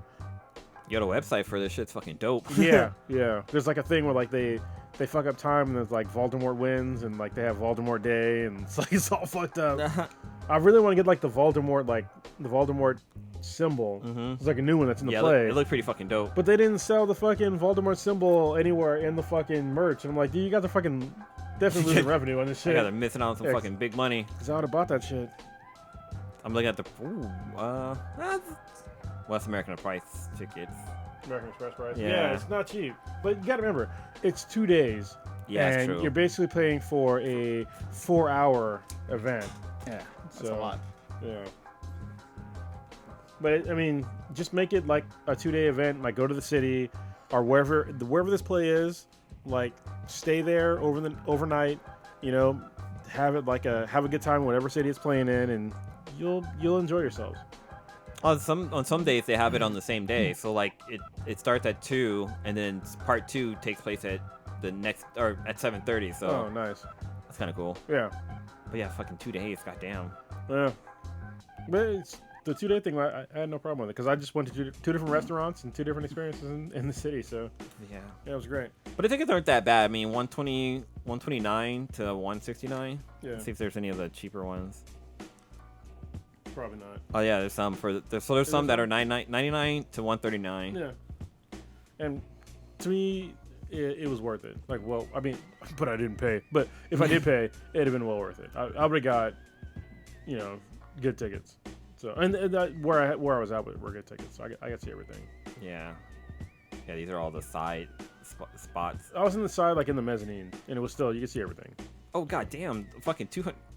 You got a website for this shit's fucking dope. Yeah. There's like a thing where like they fuck up time and there's like Voldemort wins and like they have Voldemort Day and it's all fucked up. I really want to get like the Voldemort symbol. It's like a new one that's in the play. It looked pretty fucking dope. But they didn't sell the fucking Voldemort symbol anywhere in the fucking merch. And I'm like, dude, you got the fucking definitely losing revenue on this shit. I got missing out on some fucking big money. Cause I would have bought that shit. I'm looking at the West American price tickets. American Express price. Yeah. Yeah, it's not cheap. But you gotta remember, it's 2 days. Yeah, and it's true. you're basically paying for a 4-hour event. Yeah, that's a lot. Yeah. But I mean, just make it like a 2-day event. Like go to the city or wherever this play is. Like stay there overnight. You know, have a good time whatever city it's playing in, and you'll enjoy yourselves. On some days they have it on the same day. So like it starts at 2 and then part 2 takes place at the next or at 7:30. So Oh, nice. that's kind of cool. Yeah. But yeah, fucking 2 days. Goddamn. Yeah. But it's the 2-day thing. I had no problem with it because I just went to two different restaurants and 2 different experiences in the city. So Yeah. yeah, it was great. But the tickets aren't that bad. I mean, 129 to 169. Yeah. Let's see if there's any of the cheaper ones. Probably not. Oh yeah, there's some there's some that are 99 to 139. Yeah. And to me, it was worth it. Like, well, I mean, but I didn't pay. But if I did pay, it'd have been well worth it. I would have got, good tickets. So and where I was at were good tickets. So I got to see everything. Yeah. Yeah, these are all the side spots. I was in the side, like in the mezzanine, and it was still you could see everything. Oh god damn! Fucking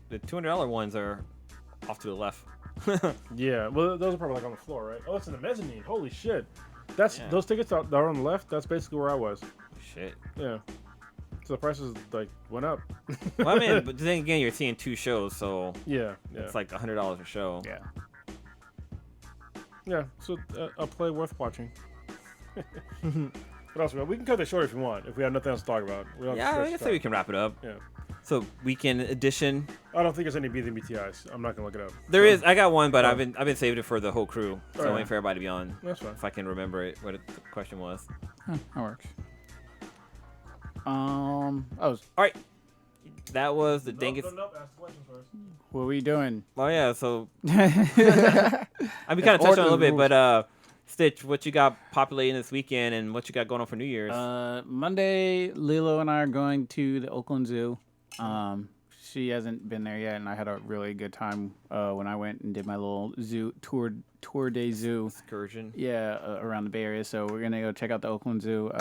the $200 ones are off to the left. Yeah, well, those are probably like on the floor, right? Oh, it's in the mezzanine. Holy shit! That's Yeah. those tickets that are on the left. That's basically where I was. Shit. Yeah. So the prices like went up. Well, I mean, but then again, you're seeing 2 shows, so Yeah. it's like $100 a show. Yeah. Yeah, so a play worth watching. What else we got? We can cut this short if you want. If we have nothing else to talk about. We don't Yeah, have I to guess stretch we can wrap it up. it out. Yeah. So weekend edition. I don't think there's any BTIs. I'm not gonna look it up. There So, is. I got one, but Oh. I've been saving it for the whole crew. So I'm Alright. waiting for everybody to be on. That's fine. If I can remember it, what the question was. Huh, that works. All right. That was the dangest. Nope. Ask the questions first. What are we doing? Oh yeah. So I mean, kind of touched on it a little bit, but Stitch, what you got populating this weekend, and what you got going on for New Year's? Monday, Lilo and I are going to the Oakland Zoo. She hasn't been there yet, and I had a really good time when I went and did my little zoo tour day zoo. Excursion. Yeah, around the Bay Area. So we're gonna go check out the Oakland Zoo.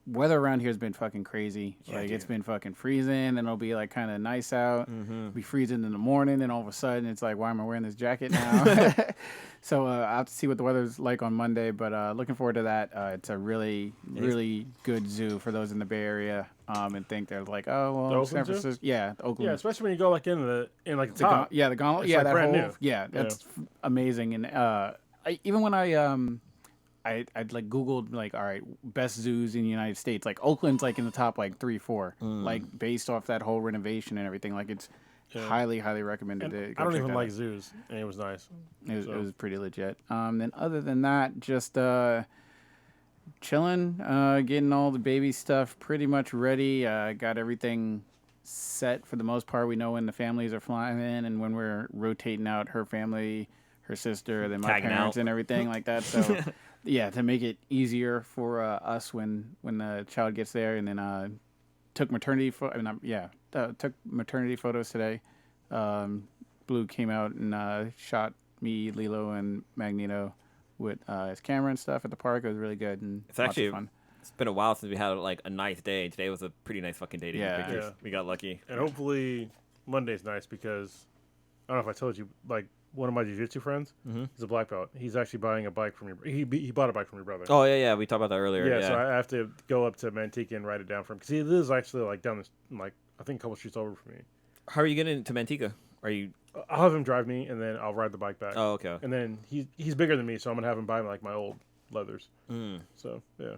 weather around here has been fucking crazy. Yeah, Like, it's dude. been fucking freezing, then it'll be, like, kind of nice out. Be freezing in the morning, then all of a sudden, it's like, why am I wearing this jacket now? So, I'll have to see what the weather's like on Monday, but looking forward to that. It's a really, really good zoo for those in the Bay Area, and think they're like, oh, The well, San Oakland Zoo? Francisco. Yeah, the Oakland. Yeah, especially when you go like in the The top. the gauntlet. It's Yeah, like that brand whole. new. Yeah, that's amazing. And even when I'd like Googled like, all right, best zoos in the United States. Like Oakland's like in the top like 3, 4, like based off that whole renovation and everything. Like it's highly recommended. And To I go don't check even that like out. zoos, and it was nice. It was pretty legit. Then other than that, just chilling, getting all the baby stuff pretty much ready. Got everything set for the most part. We know when the families are flying in and when we're rotating out her family, her sister, then my Tagging parents out. and everything like that. So yeah, to make it easier for us when the child gets there, and then took maternity took maternity photos today. Blue came out and shot me, Lilo, and Magneto with his camera and stuff at the park. It was really good and It's lots actually of fun. It's been a while since we had like a nice day. Today was a pretty nice fucking day to Yeah. get pictures. Yeah. We got lucky. And hopefully Monday's nice because I don't know if I told you, like one of my jiu-jitsu friends, he's a black belt. He's actually buying a bike from he bought a bike from your brother. Oh yeah, we talked about that earlier. yeah, Yeah. so I have to go up to Manteca and write it down for him because he lives actually like down this, like I think a couple streets over from me. How are you getting to Manteca? Are you? I'll have him drive me and then I'll ride the bike back. Oh okay. And then he's bigger than me, so I'm gonna have him buy like my old leathers. Mm. So yeah,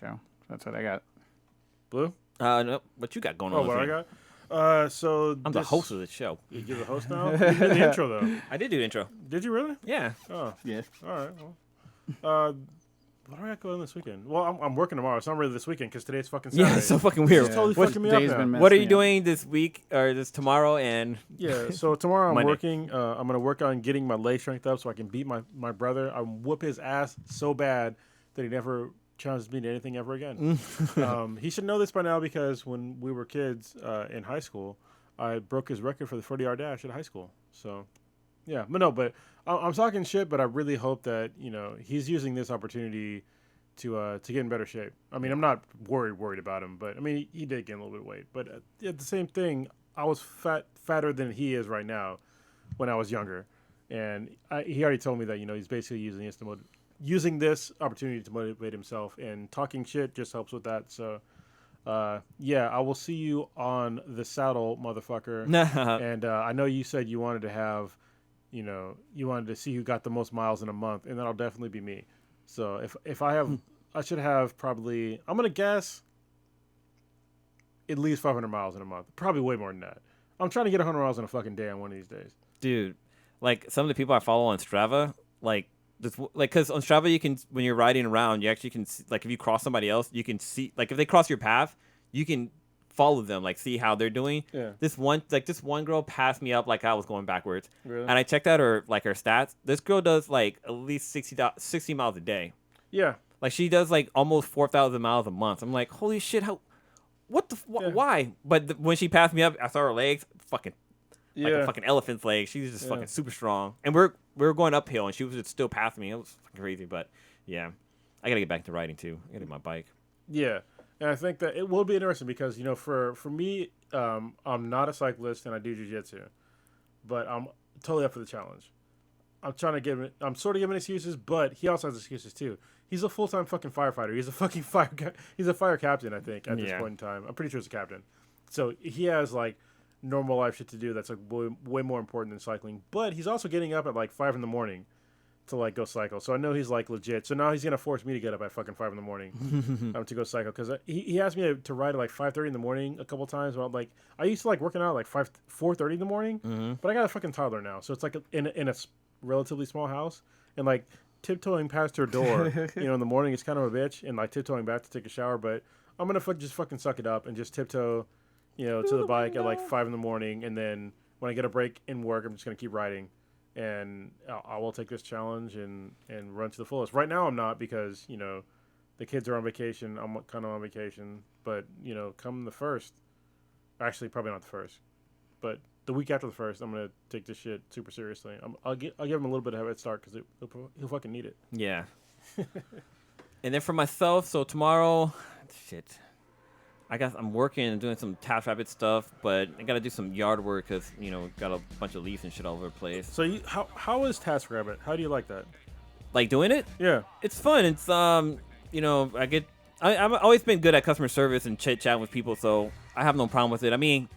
So that's what I got. Blue. No, what you got going on? Oh, what this I week? got? So I'm the host of the show. You're the host now. You did the intro though. I did do the intro. Did you really? Yeah. Oh, Yeah. all right. Well, what do I got going this weekend? Well, I'm working tomorrow. It's not really this weekend because today's fucking Saturday. Yeah, it's so fucking weird. It's totally What, fucking me up Day's now. been what are messing you me up. doing this week or this tomorrow and? Yeah, so tomorrow I'm Monday. working. I'm gonna work on getting my leg strength up so I can beat my brother. I whoop his ass so bad that he never challenges me to anything ever again. He should know this by now because when we were kids in high school, I broke his record for the 40-yard dash at high school. So, yeah, but I'm talking shit. But I really hope that he's using this opportunity to get in better shape. I mean, I'm not worried about him, but I mean he did gain a little bit of weight. But at the same thing, I was fatter than he is right now when I was younger, and he already told me that he's basically using this opportunity to motivate himself, and talking shit just helps with that. So, yeah, I will see you on the saddle, motherfucker. And I know you said you wanted to have, you wanted to see who got the most miles in a month, and that'll definitely be me. So if I have, I should have probably, I'm gonna guess, at least 500 miles in a month. Probably way more than that. I'm trying to get 100 miles in a fucking day on one of these days. Dude, like some of the people I follow on Strava, because on Strava you can, when you're riding around, you actually can see, like if you cross somebody else, you can see, like if they cross your path, you can follow them, like see how they're doing. Yeah. This one girl passed me up like I was going backwards, Really? and I checked out her stats. This girl does like at least 60 miles a day. Yeah. Like she does like almost 4,000 miles a month. I'm like, holy shit, why? But when she passed me up, I saw her legs, fucking like a fucking elephant's leg. She was just fucking super strong. And we were going uphill, and she was just still passing me. It was fucking crazy. But yeah, I gotta get back to riding too. I gotta get my bike. Yeah. And I think that it will be interesting because, for me, I'm not a cyclist and I do jiu-jitsu, but I'm totally up for the challenge. I'm sort of giving excuses, but he also has excuses too. He's a full-time fucking firefighter. He's a fucking he's a fire captain, I think, at this point in time. I'm pretty sure he's a captain. So he has like normal life shit to do that's like way more important than cycling. But he's also getting up at like 5 a.m. to like go cycle. So I know he's like legit. So now he's gonna force me to get up at fucking 5 a.m. To go cycle because he asked me to ride at like 5:30 in the morning a couple times. Well, like I used to like working out at like 4:30 in the morning, but I got a fucking toddler now, so it's like in a relatively small house, and like tiptoeing past her door, in the morning is kind of a bitch, and like tiptoeing back to take a shower. But I'm gonna just fucking suck it up and just tiptoe, to the bike at like 5 a.m, and then when I get a break in work, I'm just gonna keep riding. And I will take this challenge and run to the fullest. Right now I'm not because, the kids are on vacation. I'm kind of on vacation. But, come the 1st, actually probably not the 1st, but the week after the 1st, I'm going to take this shit super seriously. I'll give him a little bit of a head start because he'll fucking need it. Yeah. And then for myself, so tomorrow, shit. I guess I'm working and doing some TaskRabbit stuff, but I gotta do some yard work because got a bunch of leaves and shit all over the place. So how is TaskRabbit? How do you like that? Like doing it? Yeah. It's fun. It's I've always been good at customer service and chit chat with people, so I have no problem with it. I mean,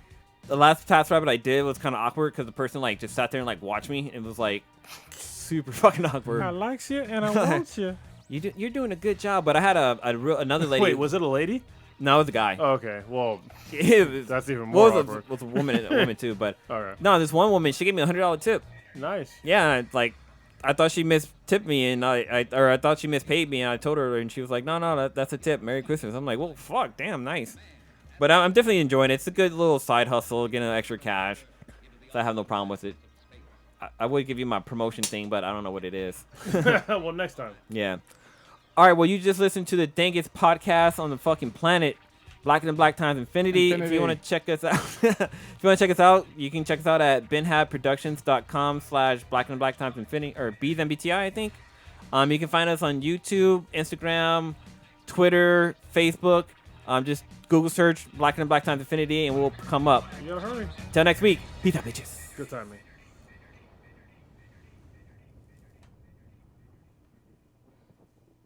the last TaskRabbit I did was kind of awkward because the person like just sat there and like watched me. It was like super fucking awkward. I likes you and I want you. You're doing a good job, but I had another lady. Wait, was it a lady? No, it was a guy. Oh, okay, well, It was- that's even more well, awkward. it was a woman, a woman too. But All right. no, this one woman, she gave me $100 tip. Nice. Yeah, it's like I thought she mistipped me, and I thought she mispaid me, and I told her, and she was like, no, that's a tip. Merry Christmas. I'm like, well, fuck, damn, nice. But I'm definitely enjoying it. It's a good little side hustle, getting extra cash. So I have no problem with it. I would give you my promotion thing, but I don't know what it is. Well, next time. Yeah. All right, well, you just listened to the dangest podcast on the fucking planet, Blacker Than Black Times Infinity. If you want to check us out, you can check us out at benhabproductions.com/blackthanblackttimesinfinity or BZMBTI, I think. You can find us on YouTube, Instagram, Twitter, Facebook. Just Google search Blacker Than Black Times Infinity and we'll come up. You gotta hurry. Till next week. Peace out, bitches. Good time, mate.